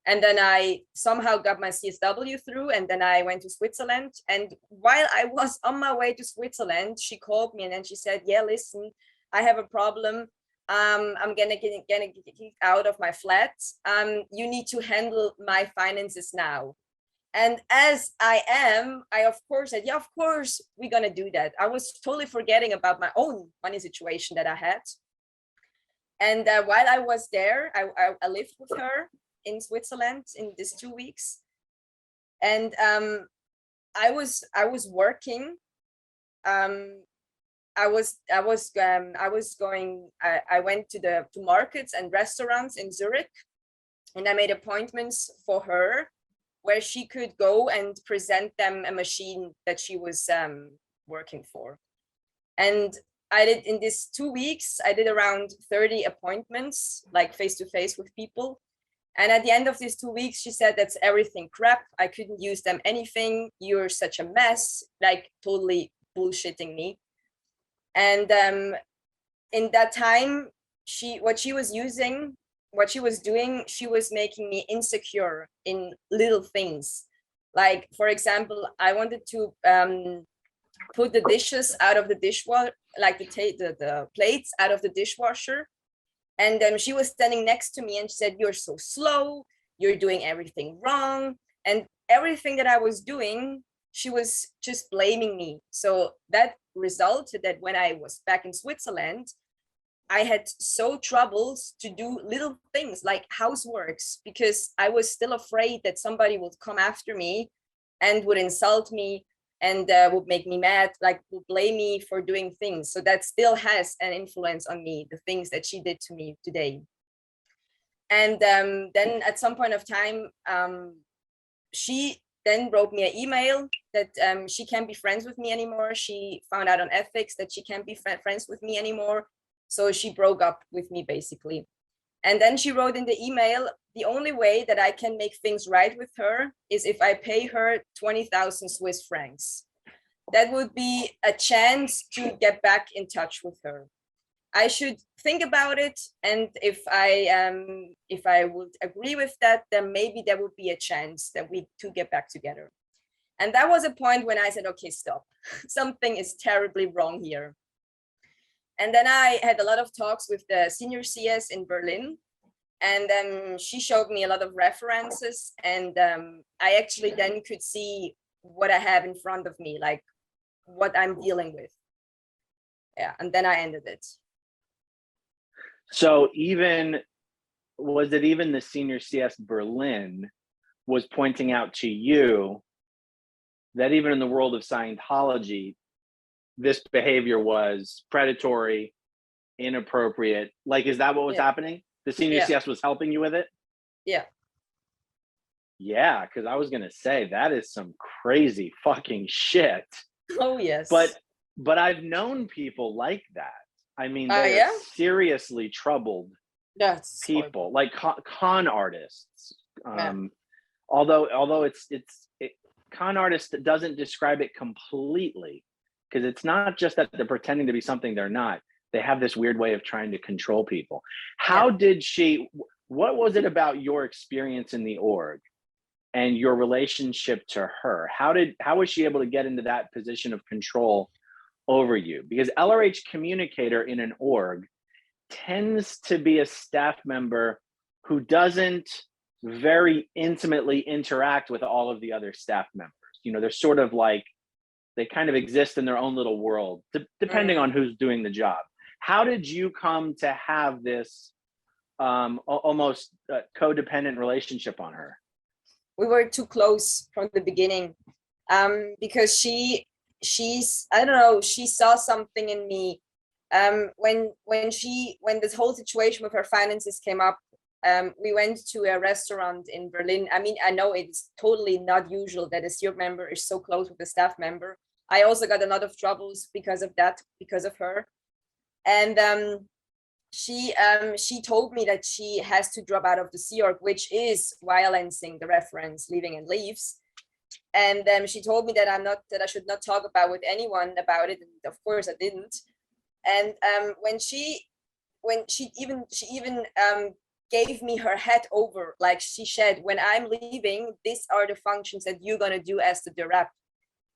And then I somehow got my CSW through, and then I went to Switzerland. And while I was on my way to Switzerland, she called me and then she said, yeah, listen, I have a problem. I'm gonna get kicked out of my flat. You need to handle my finances now. And as I of course said, yeah, of course, we're gonna do that. I was totally forgetting about my own money situation that I had. And while I was there, I lived with her in Switzerland in these 2 weeks. And I was working. I went to markets and restaurants in Zurich, and I made appointments for her where she could go and present them a machine that she was working for. And I did, in these 2 weeks, I did around 30 appointments, like face-to-face with people. And at the end of these 2 weeks, she said, that's everything crap. I couldn't use them anything. You're such a mess, like totally bullshitting me. And in that time, what she was doing, she was making me insecure in little things. Like, for example, I wanted to put the dishes out of the dishwasher, like the plates out of the dishwasher. And she was standing next to me and she said, you're so slow, you're doing everything wrong. And everything that I was doing, she was just blaming me. So that resulted that when I was back in Switzerland, I had so troubles to do little things like houseworks, because I was still afraid that somebody would come after me and would insult me and would make me mad, like would blame me for doing things. So that still has an influence on me, the things that she did to me today. And then at some point of time, she then wrote me an email that she can't be friends with me anymore. She found out on ethics that she can't be friends with me anymore. So she broke up with me, basically. And then she wrote in the email, the only way that I can make things right with her is if I pay her 20,000 Swiss francs. That would be a chance to get back in touch with her. I should think about it. And if I would agree with that, then maybe there would be a chance that we two get back together. And that was a point when I said, okay, stop. Something is terribly wrong here. And then I had a lot of talks with the senior CS in Berlin. And she showed me a lot of references. And I actually then could see what I have in front of me, like what I'm dealing with. Yeah, and then I ended it. So was it even the senior CS Berlin was pointing out to you that even in the world of Scientology, this behavior was predatory, inappropriate? Like, is that what was happening? The senior CS was helping you with it? Yeah. Yeah, because I was gonna say that is some crazy fucking shit. Oh yes. But I've known people like that. I mean, they are seriously troubled people, like con artists. Although con artist doesn't describe it completely, because it's not just that they're pretending to be something they're not. They have this weird way of trying to control people. What was it about your experience in the org and your relationship to her? How was she able to get into that position of control over you? Because LRH communicator in an org tends to be a staff member who doesn't very intimately interact with all of the other staff members. They're sort of like, they kind of exist in their own little world, depending on who's doing the job. How did you come to have this almost codependent relationship on her? We were too close from the beginning, because she's I don't know, she saw something in me. When this whole situation with her finances came up, we went to a restaurant in Berlin. I mean, I know it's totally not usual that a SEERP member is so close with a staff member. I also got a lot of troubles because of that, because of her. And she told me that she has to drop out of the Sea Org, which is violencing the reference, leaving and leaves. And she told me that I should not talk about with anyone about it. And of course I didn't. And when she even gave me her head over, like she said, when I'm leaving, these are the functions that you're gonna do as the rep.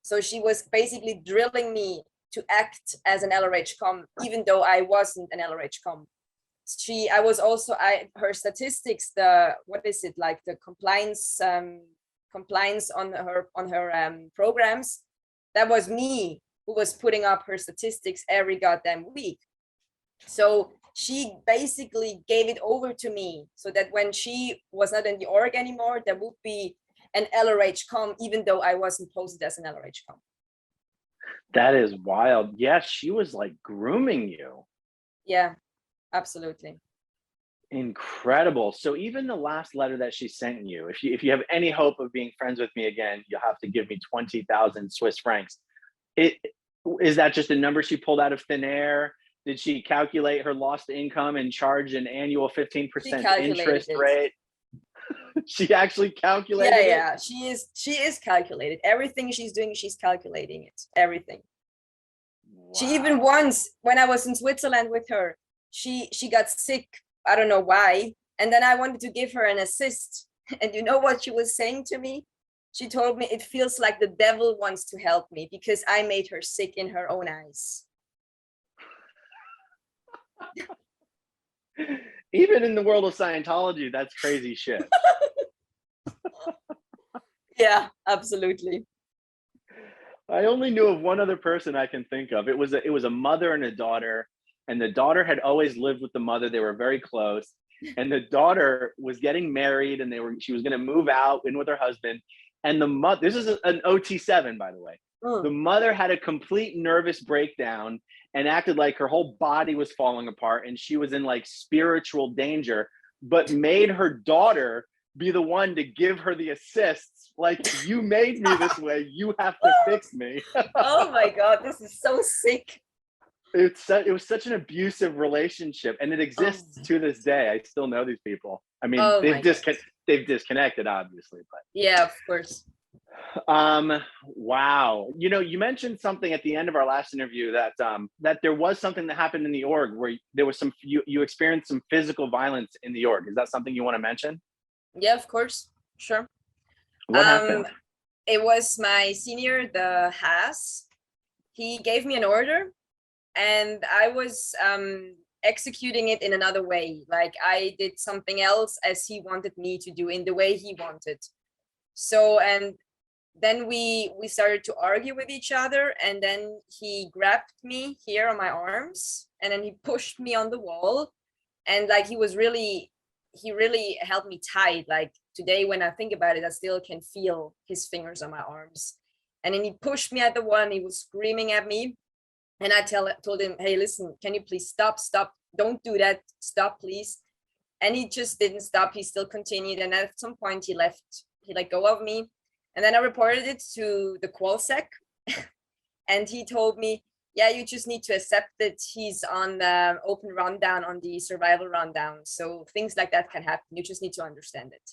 So she was basically drilling me to act as an LRH com, even though I wasn't an LRH com. Her statistics, the compliance on her programs, that was me who was putting up her statistics every goddamn week. So she basically gave it over to me so that when she was not in the org anymore, there would be an LRH com, even though I wasn't posted as an LRH com. That is wild. Yes, she was like grooming you. Yeah, absolutely. Incredible. So even the last letter that she sent you, if you have any hope of being friends with me again, you'll have to give me 20,000 Swiss francs. Is that just a number she pulled out of thin air? Did she calculate her lost income and charge an annual 15% interest rate? She actually calculated it? Yeah, she is calculated. Everything she's doing, she's calculating it. Everything. Wow. She even once, when I was in Switzerland with her, she got sick. I don't know why. And then I wanted to give her an assist. And you know what she was saying to me? She told me it feels like the devil wants to help me because I made her sick in her own eyes. Even in the world of Scientology, that's crazy shit. Yeah, absolutely. I only knew of one other person I can think of. It was a mother and a daughter, and the daughter had always lived with the mother. They were very close, and the daughter was getting married, and she was going to move out in with her husband. And the mother, this is an OT7, by the way. The mother had a complete nervous breakdown and acted like her whole body was falling apart, and she was in like spiritual danger, but made her daughter be the one to give her the assists. Like, you made me this way, you have to fix me. Oh my God, this is so sick. It was such an abusive relationship, and it exists to this day. I still know these people. I mean, they've disconnected, obviously, but yeah, of course. Wow. You mentioned something at the end of our last interview that there was something that happened in the org where there was you experienced some physical violence in the org. Is that something you want to mention? Yeah, of course. Sure. What happened? It was my senior, the Haas. He gave me an order and I was executing it in another way. Like I did something else as he wanted me to do in the way he wanted. So, and then we started to argue with each other, and then he grabbed me here on my arms and then he pushed me on the wall And like he really held me tight. Like today when I think about it, I still can feel his fingers on my arms. And then he pushed me at the wall and he was screaming at me. And I told him, hey, listen, can you please stop, don't do that, stop, please. And he just didn't stop. He still continued. And at some point he left, he let go of me. And then I reported it to the Qualsec. And he told me, yeah, you just need to accept that he's on the open rundown, on the survival rundown. So things like that can happen. You just need to understand it.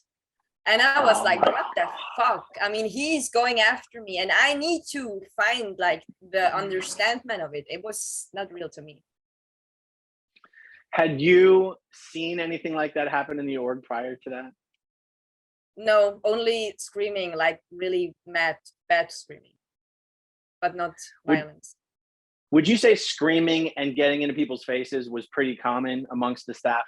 And I was like, what the fuck? I mean, he's going after me and I need to find like the understanding of it. It was not real to me. Had you seen anything like that happen in the org prior to that? No, only screaming, like really mad, bad screaming, but not violence. Would you say screaming and getting into people's faces was pretty common amongst the staff?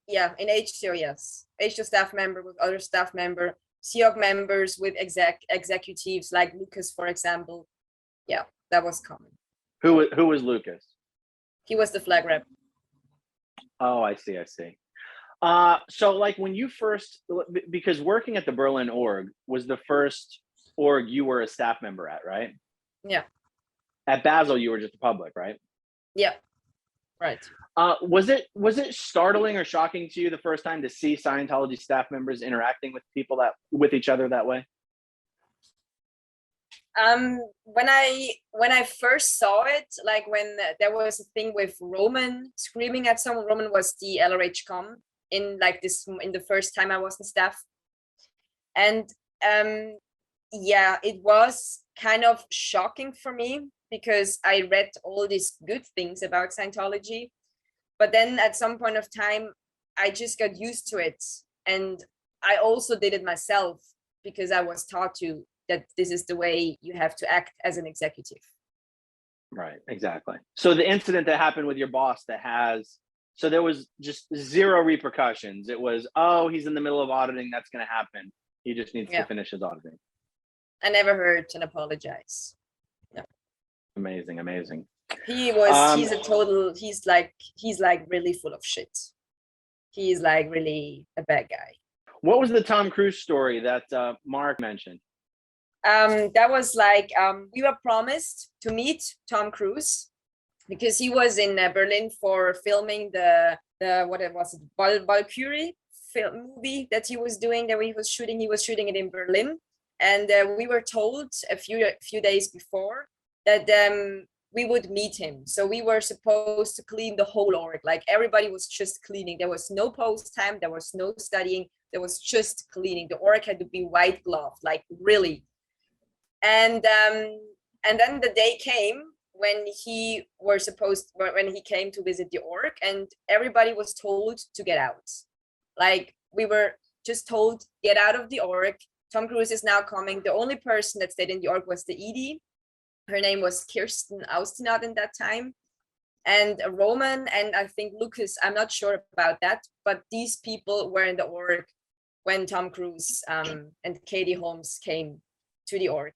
Yeah, in HCO, yes. HCO staff member with other staff member, CEOG members with executives like Lucas, for example. Yeah, that was common. Who was Lucas? He was the flag rep. Oh, I see. So like when you first, because working at the Berlin org was the first org you were a staff member at, right? Yeah. At Basel, you were just a public, right? Yeah, right. Was it startling or shocking to you the first time to see Scientology staff members interacting with each other that way? When I first saw it, like when there was a thing with Roman screaming at someone. Roman was the LRH com in the first time I was in staff, and yeah, it was kind of shocking for me because I read all these good things about Scientology, but then at some point of time I just got used to it, and I also did it myself because I was taught to that this is the way you have to act as an executive. Right, exactly. So the incident that happened with your boss so there was just zero repercussions. It was, oh, he's in the middle of auditing, that's going to happen. He just needs to finish his auditing. I never heard an apologize. No. Amazing. He's like really full of shit. He's like really a bad guy. What was the Tom Cruise story that Mark mentioned? That was like we were promised to meet Tom Cruise because he was in Berlin for filming the Valkyrie film movie that he was doing, that he was shooting it in Berlin, and we were told a few days before that we would meet him. So we were supposed to clean the whole org, like everybody was just cleaning. There was no post time, there was no studying, there was just cleaning. The org had to be white gloved, like really. And then the day came when he came to visit the org, and everybody was told to get out. Like we were just told, get out of the org. Tom Cruise is now coming. The only person that stayed in the org was the ED. Her name was Kirsten Austinat in that time. And Roman and I think Lucas, I'm not sure about that, but these people were in the org when Tom Cruise and Katie Holmes came to the org.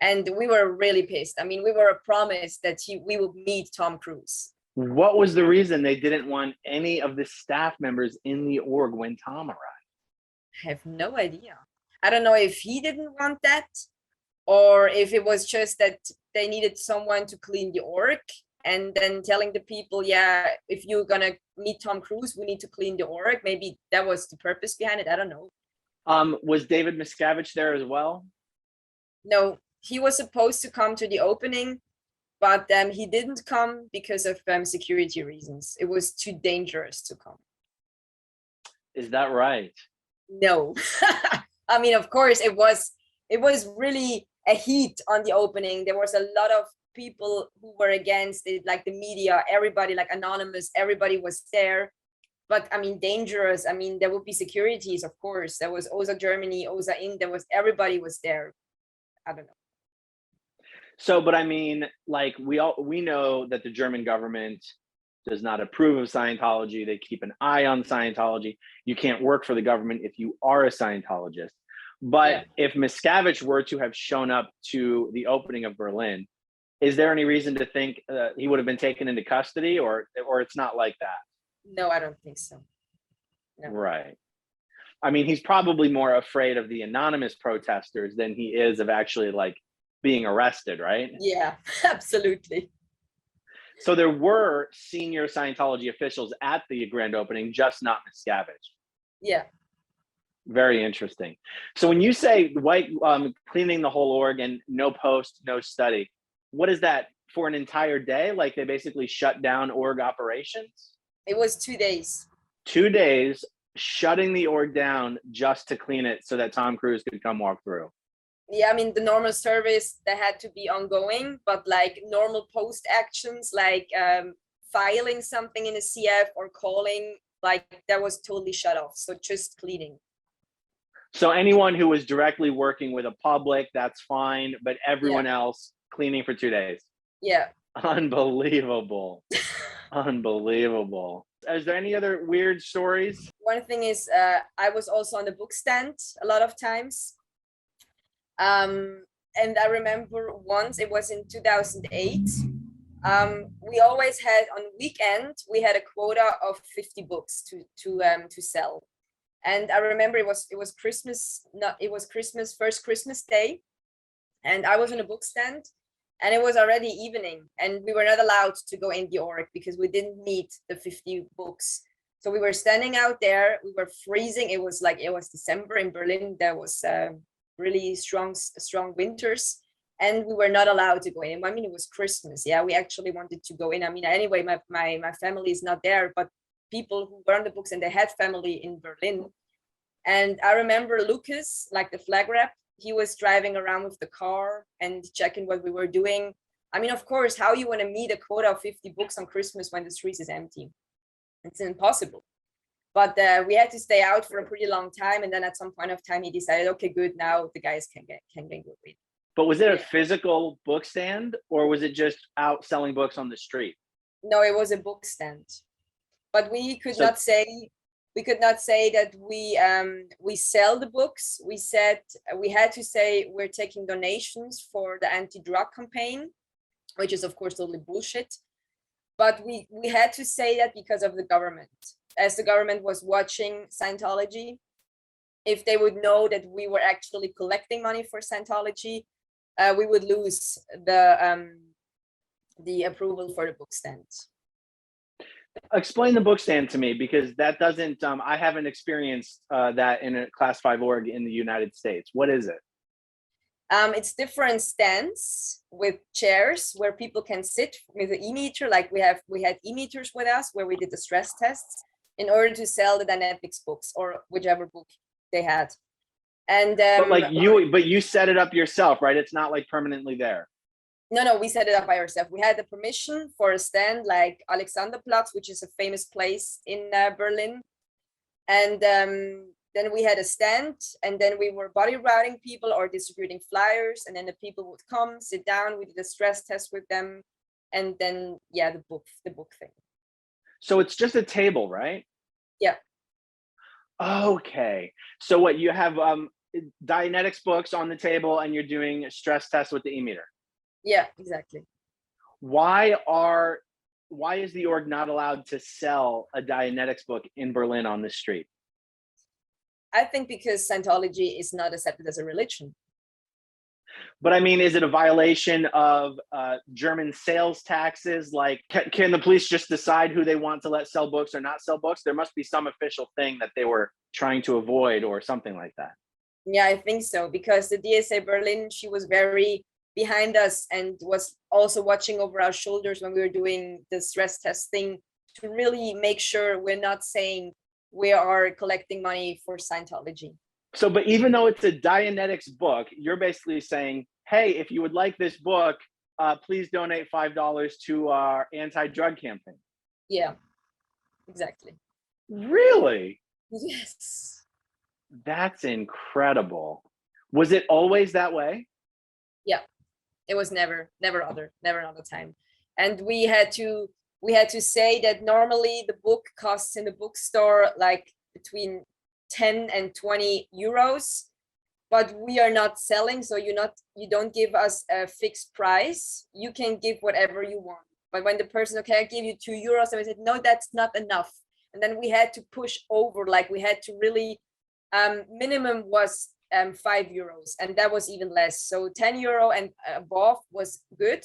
And we were really pissed. I mean, we were promised that we would meet Tom Cruise. What was the reason they didn't want any of the staff members in the org when Tom arrived? I have no idea. I don't know if he didn't want that, or if it was just that they needed someone to clean the org, and then telling the people, yeah, if you're gonna meet Tom Cruise, we need to clean the org. Maybe that was the purpose behind it. I don't know. Was David Miscavige there as well? No, he was supposed to come to the opening, but he didn't come because of security reasons. It was too dangerous to come. Is that right? No. I mean, of course, it was really a heat on the opening. There was a lot of people who were against it, like the media, everybody, like Anonymous, everybody was there. But I mean, dangerous. I mean, there would be securities, of course. There was OSA Germany, OSA Inc. Everybody was there. I don't know. So, but I mean, like we know that the German government does not approve of Scientology. They keep an eye on Scientology. You can't work for the government if you are a Scientologist. But if Miscavige were to have shown up to the opening of Berlin, is there any reason to think he would have been taken into custody, or it's not like that? No, I don't think so. No. Right. I mean, he's probably more afraid of the anonymous protesters than he is of actually like being arrested, right? Yeah, absolutely. So there were senior Scientology officials at the grand opening, just not Miscavige. Yeah. Very interesting. So when you say white cleaning the whole org and no post, no study, what is that for an entire day? Like they basically shut down org operations? It was 2 days. 2 days shutting the org down just to clean it so that Tom Cruise could come walk through. Yeah, I mean, the normal service that had to be ongoing, but like normal post actions, like filing something in a CF or calling, like that was totally shut off. So just cleaning. So anyone who was directly working with a public, that's fine, but everyone else cleaning for 2 days. Yeah. Unbelievable. Unbelievable. Is there any other weird stories? One thing is, I was also on the book stand a lot of times. And I remember once, it was in 2008. We always had on weekend, we had a quota of 50 books to sell. And I remember it was Christmas, first Christmas day. And I was on a book stand and it was already evening and we were not allowed to go in the org because we didn't meet the 50 books. So we were standing out there, we were freezing. It was December in Berlin. There was really strong winters and we were not allowed to go in. I mean, it was Christmas. Yeah, we actually wanted to go in. I mean, anyway, my family is not there, but people who were on the books and they had family in Berlin. And I remember Lucas, like the flag rep, he was driving around with the car and checking what we were doing. I mean, of course, how you want to meet a quota of 50 books on Christmas when the streets is empty? It's impossible. But we had to stay out for a pretty long time. And then at some point of time, he decided, okay, good, now the guys can go in. But was it a physical book stand or was it just out selling books on the street? No, it was a book stand. But we could not say that we sell the books. We said we had to say we're taking donations for the anti-drug campaign, which is of course totally bullshit. But we had to say that because of the government. As the government was watching Scientology, if they would know that we were actually collecting money for Scientology, we would lose the approval for the book stand. Explain the book stand to me because that doesn't, I haven't experienced that in a class 5 org in the United States. What is it? It's different stands with chairs where people can sit with the e-meter. Like we had e-meters with us where we did the stress tests in order to sell the dynamics books or whichever book they had. And but you set it up yourself, right? It's not like permanently there. No, we set it up by ourselves. We had the permission for a stand like Alexanderplatz, which is a famous place in Berlin. And then we had a stand and then we were body routing people or distributing flyers. And then the people would come, sit down, we did a stress test with them. And then, the book thing. So it's just a table, right? Yeah. Okay. So what you have Dianetics books on the table and you're doing a stress test with the e-meter. Yeah, exactly. Why is the org not allowed to sell a Dianetics book in Berlin on the street? I think because Scientology is not accepted as a religion. But I mean, is it a violation of German sales taxes? Like, can the police just decide who they want to let sell books or not sell books? There must be some official thing that they were trying to avoid or something like that. Yeah, I think so. Because the DSA Berlin, she was very behind us and was also watching over our shoulders when we were doing the stress testing to really make sure we're not saying we are collecting money for Scientology. So, but even though it's a Dianetics book, you're basically saying, hey, if you would like this book, please donate $5 to our anti-drug campaign. Yeah, exactly. Really? Yes. That's incredible. Was it always that way? Yeah, it was never another time. And we had to say that normally the book costs in the bookstore like between 10 and 20 euros, but we are not selling, so you don't give us a fixed price. You can give whatever you want. But when the person, okay, I give you 2 euros, and we said, no, that's not enough. And then we had to push over, like we had to really, minimum was €5, and that was even less. So €10 and above was good,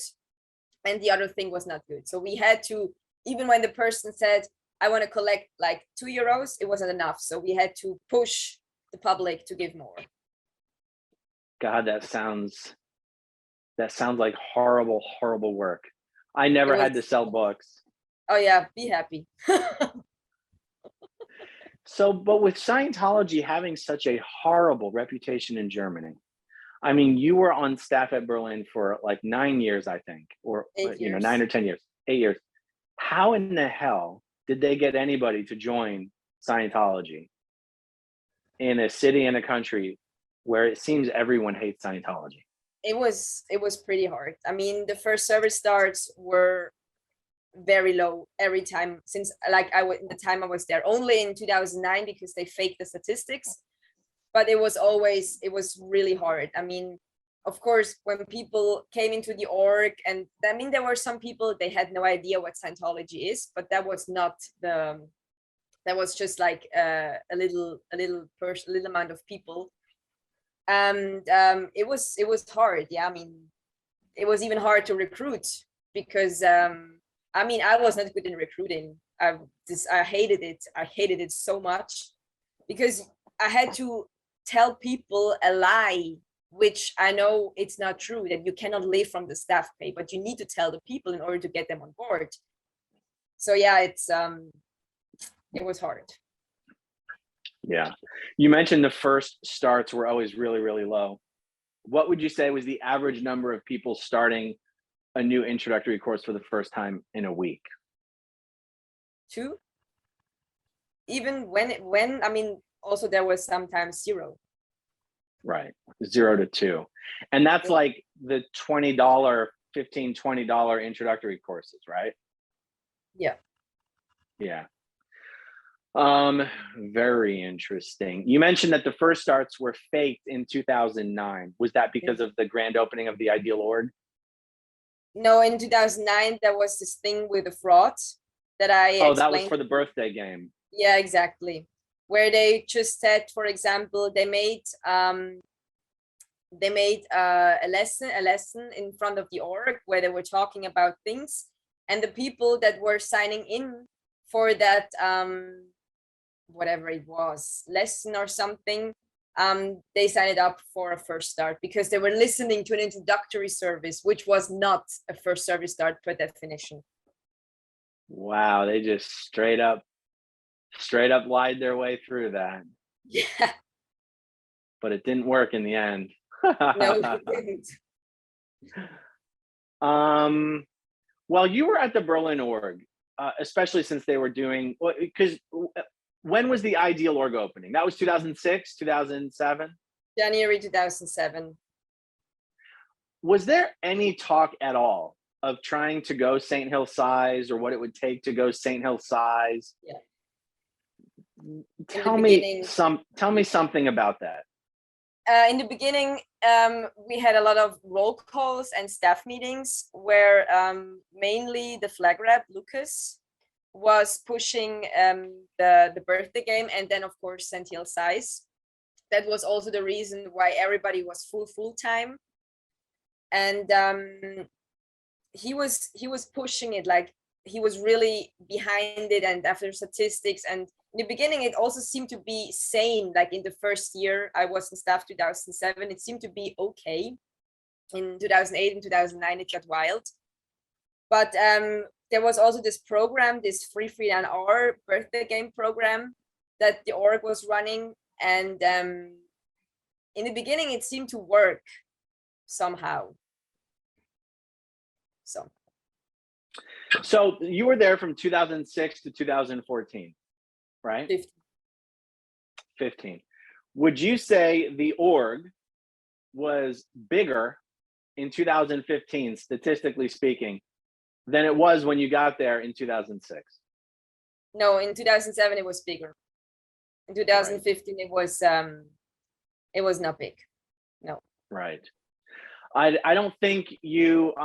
and the other thing was not good. So we had to, even when the person said, I want to collect like €2, it wasn't enough. So we had to push the public to give more. God, that sounds like horrible, horrible work. I never had to sell books. Oh yeah, be happy. So, but with Scientology having such a horrible reputation in Germany, I mean, you were on staff at Berlin for like 9 years, I think, or 8 years. 9 or 10 years, 8 years. How in the hell did they get anybody to join Scientology in a city and a country where it seems everyone hates Scientology? It was pretty hard. I mean, the first service starts were very low every time, since like the time I was there, only in 2009 because they faked the statistics, but it was really hard. I mean, of course, when people came into the org, and I mean, there were some people, they had no idea what Scientology is, but that was not that was just like a little amount of people. And it was hard. Yeah, I mean, it was even hard to recruit because I mean, I was not good in recruiting. I hated it. I hated it so much because I had to tell people a lie, which I know it's not true, that you cannot live from the staff pay, but you need to tell the people in order to get them on board. So yeah, it was hard. Yeah. You mentioned the first starts were always really, really low. What would you say was the average number of people starting a new introductory course for the first time in a week? 2. Even when I mean, also there was sometimes 0. Right. 0 to 2. And that's like the $20, $15, $20 introductory courses, right? Yeah. Yeah. Very interesting. You mentioned that the first starts were faked in 2009. Was that because of the grand opening of the Ideal Org? No, in 2009 there was this thing with the fraud that I explained. That was for the birthday game. Yeah, exactly. Where they just said, for example, they made a lesson in front of the org where they were talking about things, and the people that were signing in for that whatever it was, lesson or something, they signed up for a first start because they were listening to an introductory service, which was not a first service start per definition. Wow, they just straight up lied their way through that. Yeah. But it didn't work in the end. No, it didn't. Well, you were at the Berlin org, especially since they were doing, because when was the Ideal Org opening? That was 2006, 2007? January 2007. Was there any talk at all of trying to go St. Hill size, or what it would take to go St. Hill size? Yeah. Tell me something about that. In the beginning, we had a lot of roll calls and staff meetings where mainly the flag rep, Lucas, was pushing the birthday game, and then of course St. Hill size. That was also the reason why everybody was full time, and he was pushing it, like he was really behind it, and after statistics. And in the beginning it also seemed to be sane, like in the first year I was in staff 2007, it seemed to be okay. In 2008 and 2009 it got wild, but there was also this program, this free an hour birthday game program that the org was running, and in the beginning it seemed to work somehow. So you were there from 2006 to 2014, right? 15. Would you say the org was bigger in 2015, statistically speaking, than it was when you got there in 2006? No, in 2007 it was bigger. In 2015 right. It was not big. No. Right. I don't think you've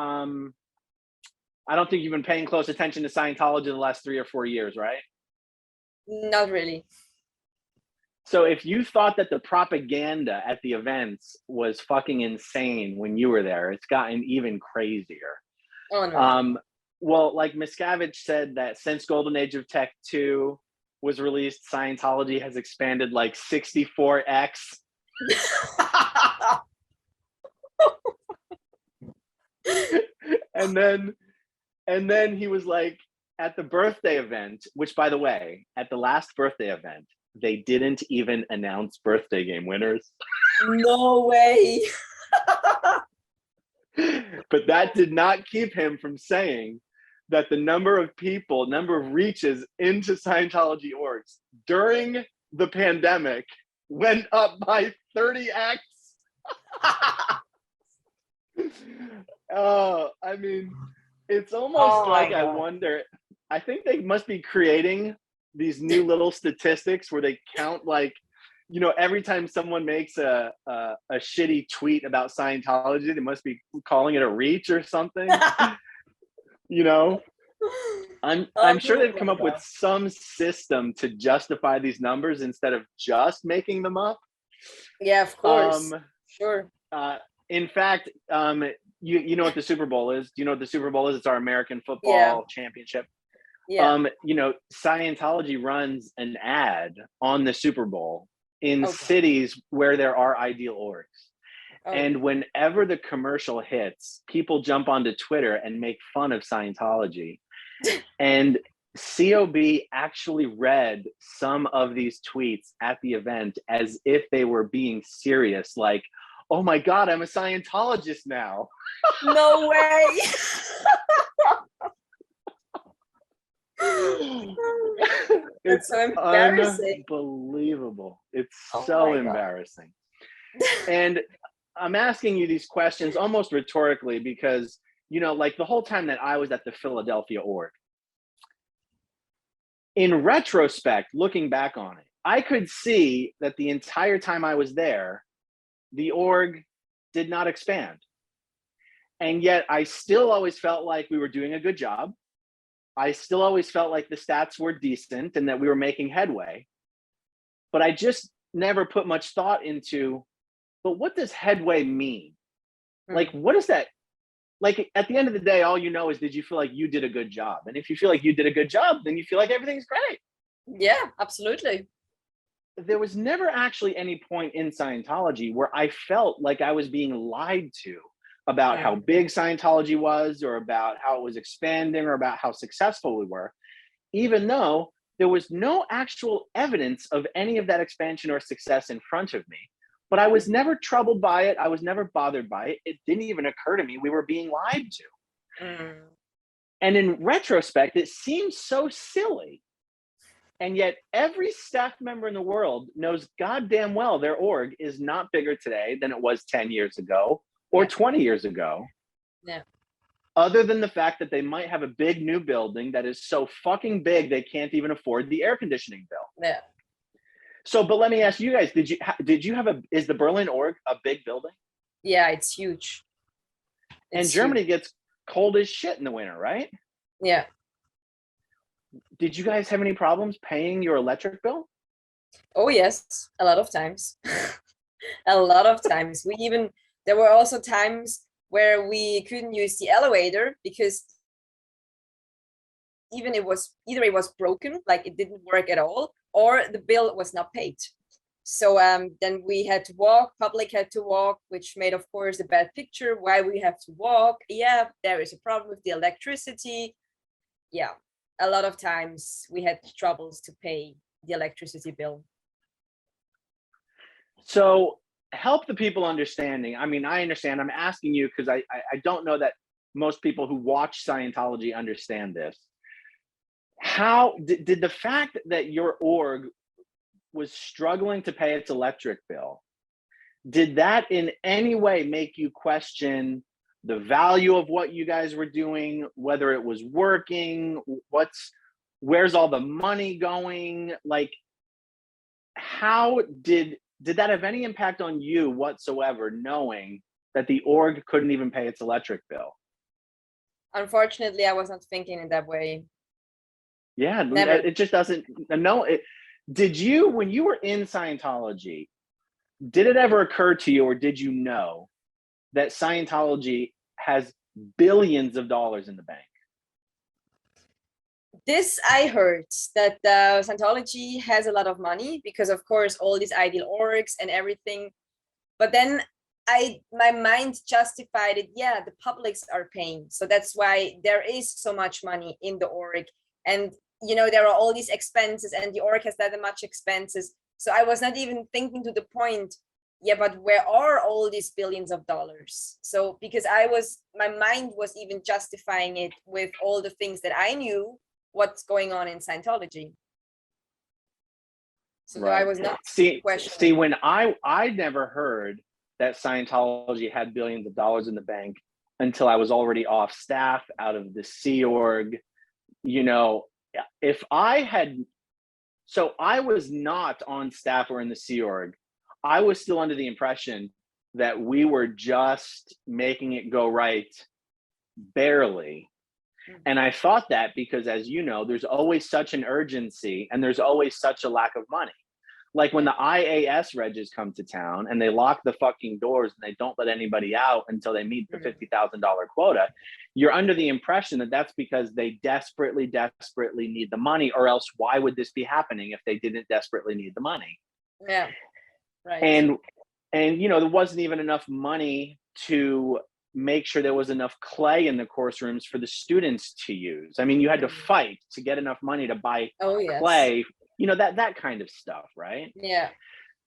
been paying close attention to Scientology in the last 3 or 4 years, right? Not really. So if you thought that the propaganda at the events was fucking insane when you were there, it's gotten even crazier. Oh no. Well, like Miscavige said that since Golden Age of Tech 2 was released, Scientology has expanded like 64x. and then he was like, at the birthday event, which by the way, at the last birthday event, they didn't even announce birthday game winners. No way. But that did not keep him from saying that the number of reaches into Scientology orgs during the pandemic went up by 30x. I mean, it's almost like I wonder, I think they must be creating these new little statistics where they count, like, you know, every time someone makes a shitty tweet about Scientology, they must be calling it a reach or something. You know, I'm sure they've come up with some system to justify these numbers instead of just making them up. Yeah, of course. Sure. In fact, you know what the Super Bowl is? Do you know what the Super Bowl is? It's our American football championship. Yeah. You know, Scientology runs an ad on the Super Bowl in cities where there are ideal orgs. And whenever the commercial hits, people jump onto Twitter and make fun of Scientology. And COB actually read some of these tweets at the event as if they were being serious, like, oh my God, I'm a Scientologist now. No way. It's so embarrassing. Unbelievable. It's so embarrassing. And I'm asking you these questions almost rhetorically because, you know, like the whole time that I was at the Philadelphia org, in retrospect, looking back on it, I could see that the entire time I was there, the org did not expand. And yet I still always felt like we were doing a good job. I still always felt like the stats were decent and that we were making headway. But I just never put much thought into, but what does headway mean? Like, what is that? Like, at the end of the day, all you know is, did you feel like you did a good job? And if you feel like you did a good job, then you feel like everything's great. Yeah, absolutely. There was never actually any point in Scientology where I felt like I was being lied to about how big Scientology was, or about how it was expanding, or about how successful we were, even though there was no actual evidence of any of that expansion or success in front of me. But I was never troubled by it. I was never bothered by it. It didn't even occur to me we were being lied to. And in retrospect, it seems so silly. And yet every staff member in the world knows goddamn well their org is not bigger today than it was 10 years ago or 20 years ago. Yeah. Other than the fact that they might have a big new building that is so fucking big they can't even afford the air conditioning bill. Yeah. So, but let me ask you guys, did you have is the Berlin org a big building? Yeah, it's huge. And Germany gets cold as shit in the winter, right? Yeah. Did you guys have any problems paying your electric bill? Oh yes, a lot of times. A lot of times. There were also times where we couldn't use the elevator because either it was broken, like it didn't work at all, or the bill was not paid. So then we had to walk, public had to walk, which made, of course, a bad picture. Why we have to walk? Yeah, there is a problem with the electricity. Yeah, a lot of times we had troubles to pay the electricity bill. So help the people understanding. I mean, I understand. I'm asking you because I don't know that most people who watch Scientology understand this. How did the fact that your org was struggling to pay its electric bill, did that in any way make you question the value of what you guys were doing, whether it was working, where's all the money going? Like, how did that have any impact on you whatsoever, knowing that the org couldn't even pay its electric bill? Unfortunately, I was not thinking in that way. Yeah, Never. it just doesn't. No, did you, when you were in Scientology, did it ever occur to you, or did you know that Scientology has billions of dollars in the bank? This I heard, that Scientology has a lot of money because, of course, all these ideal orgs and everything. But then my mind justified it. Yeah, the publics are paying, so that's why there is so much money in the org, and there are all these expenses, and the org has that much expenses. So I was not even thinking to the point, yeah, but where are all these billions of dollars? So because my mind was even justifying it with all the things that I knew what's going on in Scientology. So Right. I was not questioning. See, when I never heard that Scientology had billions of dollars in the bank until I was already off staff, out of the Sea Org. If I had, so I was not on staff or in the Sea Org. I was still under the impression that we were just making it go right barely. And I thought that because, as you know, there's always such an urgency and there's always such a lack of money. Like when the IAS regs come to town and they lock the fucking doors and they don't let anybody out until they meet the $50,000 quota, you're under the impression that that's because they desperately, desperately need the money, or else why would this be happening if they didn't desperately need the money? Yeah, right. And there wasn't even enough money to make sure there was enough clay in the course rooms for the students to use. I mean, you had to fight to get enough money to buy clay, that kind of stuff, right? Yeah.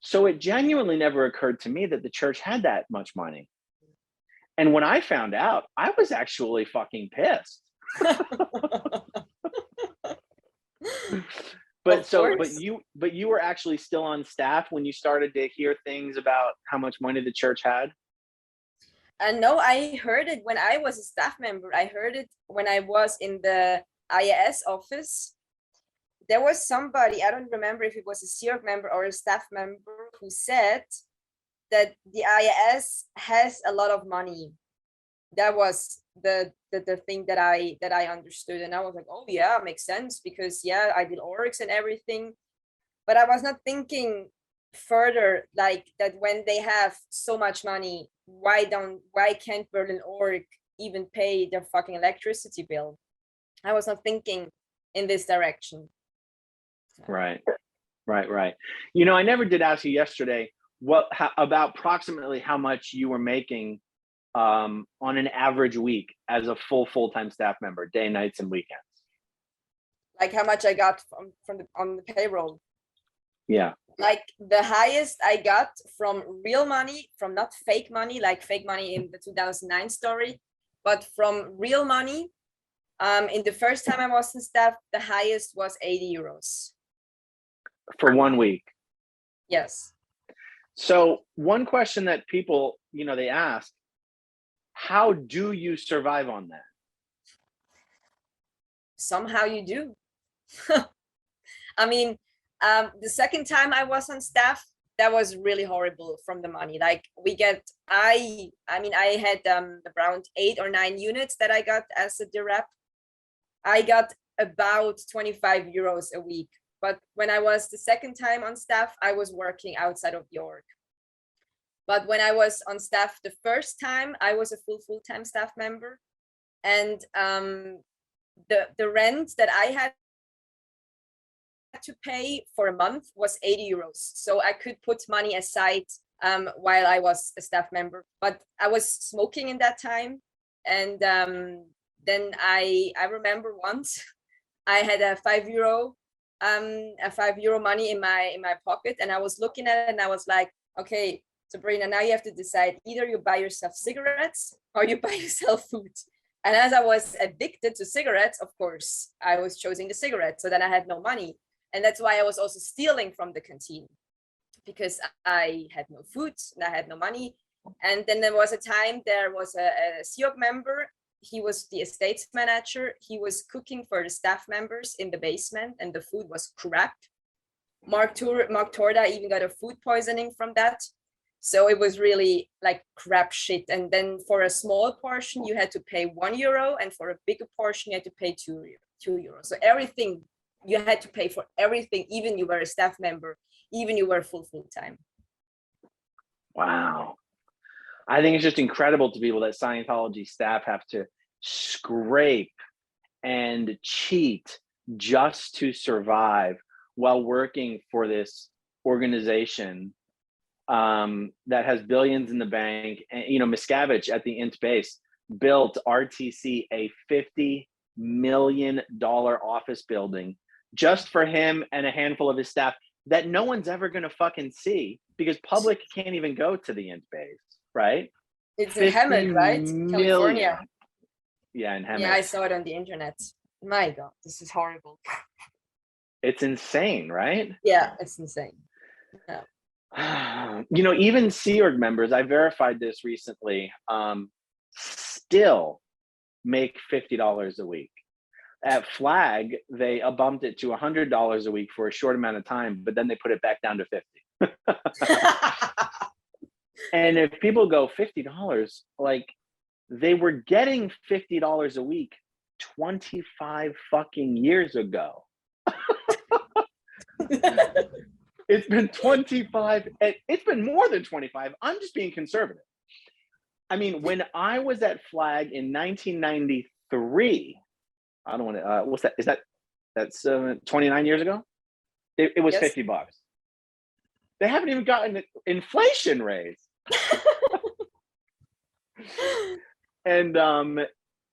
So it genuinely never occurred to me that the church had that much money. And when I found out, I was actually fucking pissed. But you were actually still on staff when you started to hear things about how much money the church had? No, I heard it when I was a staff member. I heard it when I was in the IAS office. There was somebody, I don't remember if it was a CERC member or a staff member, who said that the IAS has a lot of money. That was the thing that I understood. And I was like, oh yeah, makes sense, because yeah, I did orgs and everything. But I was not thinking further, like that when they have so much money, why can't Berlin org even pay their fucking electricity bill? I was not thinking in this direction. Right. I never did ask you yesterday about approximately how much you were making on an average week as a full-time staff member, day, nights, and weekends. Like how much I got on the payroll. Yeah. Like the highest I got from real money, from not fake money, like fake money in the 2009 story, but from real money. In the first time I was in staff, the highest was 80 euros. For 1 week? Yes. So one question that people, they ask, how do you survive on that? Somehow you do. I mean, the second time I was on staff, that was really horrible from the money. Like I had around 8 or 9 units that I got as a direct. I got about 25 euros a week. But when I was the second time on staff, I was working outside of the org. But when I was on staff the first time, I was a full-time staff member. And the rent that I had to pay for a month was 80 euros. So I could put money aside while I was a staff member. But I was smoking in that time. And then I remember once I had a 5 euro money in my pocket, and I was looking at it and I was like, okay, Sabrina, now you have to decide, either you buy yourself cigarettes or you buy yourself food. And as I was addicted to cigarettes, of course, I was choosing the cigarettes. So then I had no money. And that's why I was also stealing from the canteen, because I had no food and I had no money. And then there was a time, there was a CEOC member. He was the estates manager. He was cooking for the staff members in the basement, and the food was crap. Mark Torda even got a food poisoning from that. So it was really like crap shit. And then for a small portion, you had to pay 1 euro. And for a bigger portion, you had to pay 2 euros. So everything you had to pay for everything, even you were a staff member, even you were full-time. Wow. I think it's just incredible to people that Scientology staff have to scrape and cheat just to survive while working for this organization that has billions in the bank. And, you know, Miscavige at the Int base built RTC a $50 million office building just for him and a handful of his staff that no one's ever going to fucking see because public can't even go to the Int base, right? It's in Hammond, right? California. Yeah, in Hammond. Yeah, I saw it on the internet. My God, this is horrible. It's insane, right? Yeah, it's insane. Yeah. You know, even Sea Org members, I verified this recently, still make $50 a week. At Flag, they bumped it to $100 a week for a short amount of time, but then they put it back down to 50. And if people go $50, like they were getting $50 a week 25 fucking years ago. It's been 25, it's been more than 25. I'm just being conservative. I mean, when I was at Flag in 1993, I don't want to, what's that? That's 29 years ago? It was yes. $50. They haven't even gotten an inflation raise. And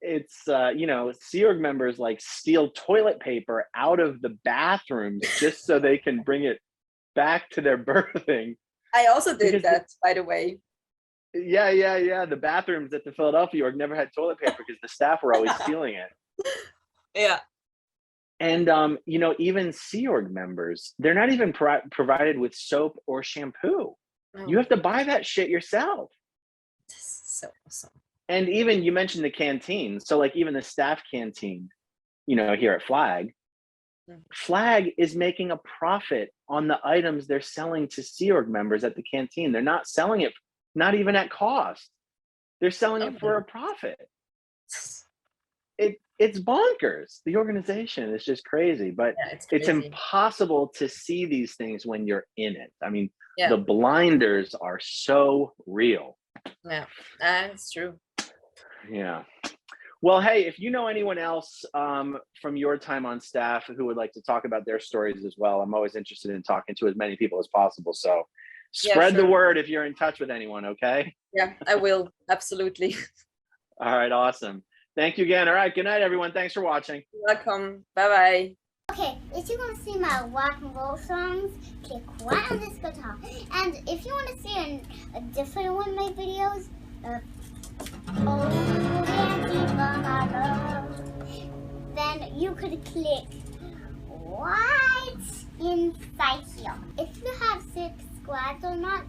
it's, you know, Sea Org members like steal toilet paper out of the bathrooms just so they can bring it back to their berthing. I also did that, by the way. Yeah. The bathrooms at the Philadelphia Org never had toilet paper because the staff were always stealing it. Yeah. And, you know, even Sea Org members, they're not even provided with soap or shampoo. Oh. You have to buy that shit yourself. This is so awesome. And even you mentioned the canteen. So like even the staff canteen, you know, here at Flag, Flag is making a profit on the items they're selling to Sea Org members at the canteen. They're not selling it, not even at cost. They're selling it for a profit. It's bonkers. The organization is just crazy, but yeah, it's impossible to see these things when you're in it. I mean, the blinders are so real. Yeah, that's true. Yeah. Well, hey, if you know anyone else from your time on staff who would like to talk about their stories as well, I'm always interested in talking to as many people as possible. So spread the word if you're in touch with anyone, okay? Yeah, I will. Absolutely. All right, awesome. Thank you again. All right, good night, everyone. Thanks for watching. You're welcome. Bye-bye. Okay, if you want to see my rock and roll songs, click right on this guitar. And if you want to see a different one of my videos, then you could click right inside here. If you have subscribed or not,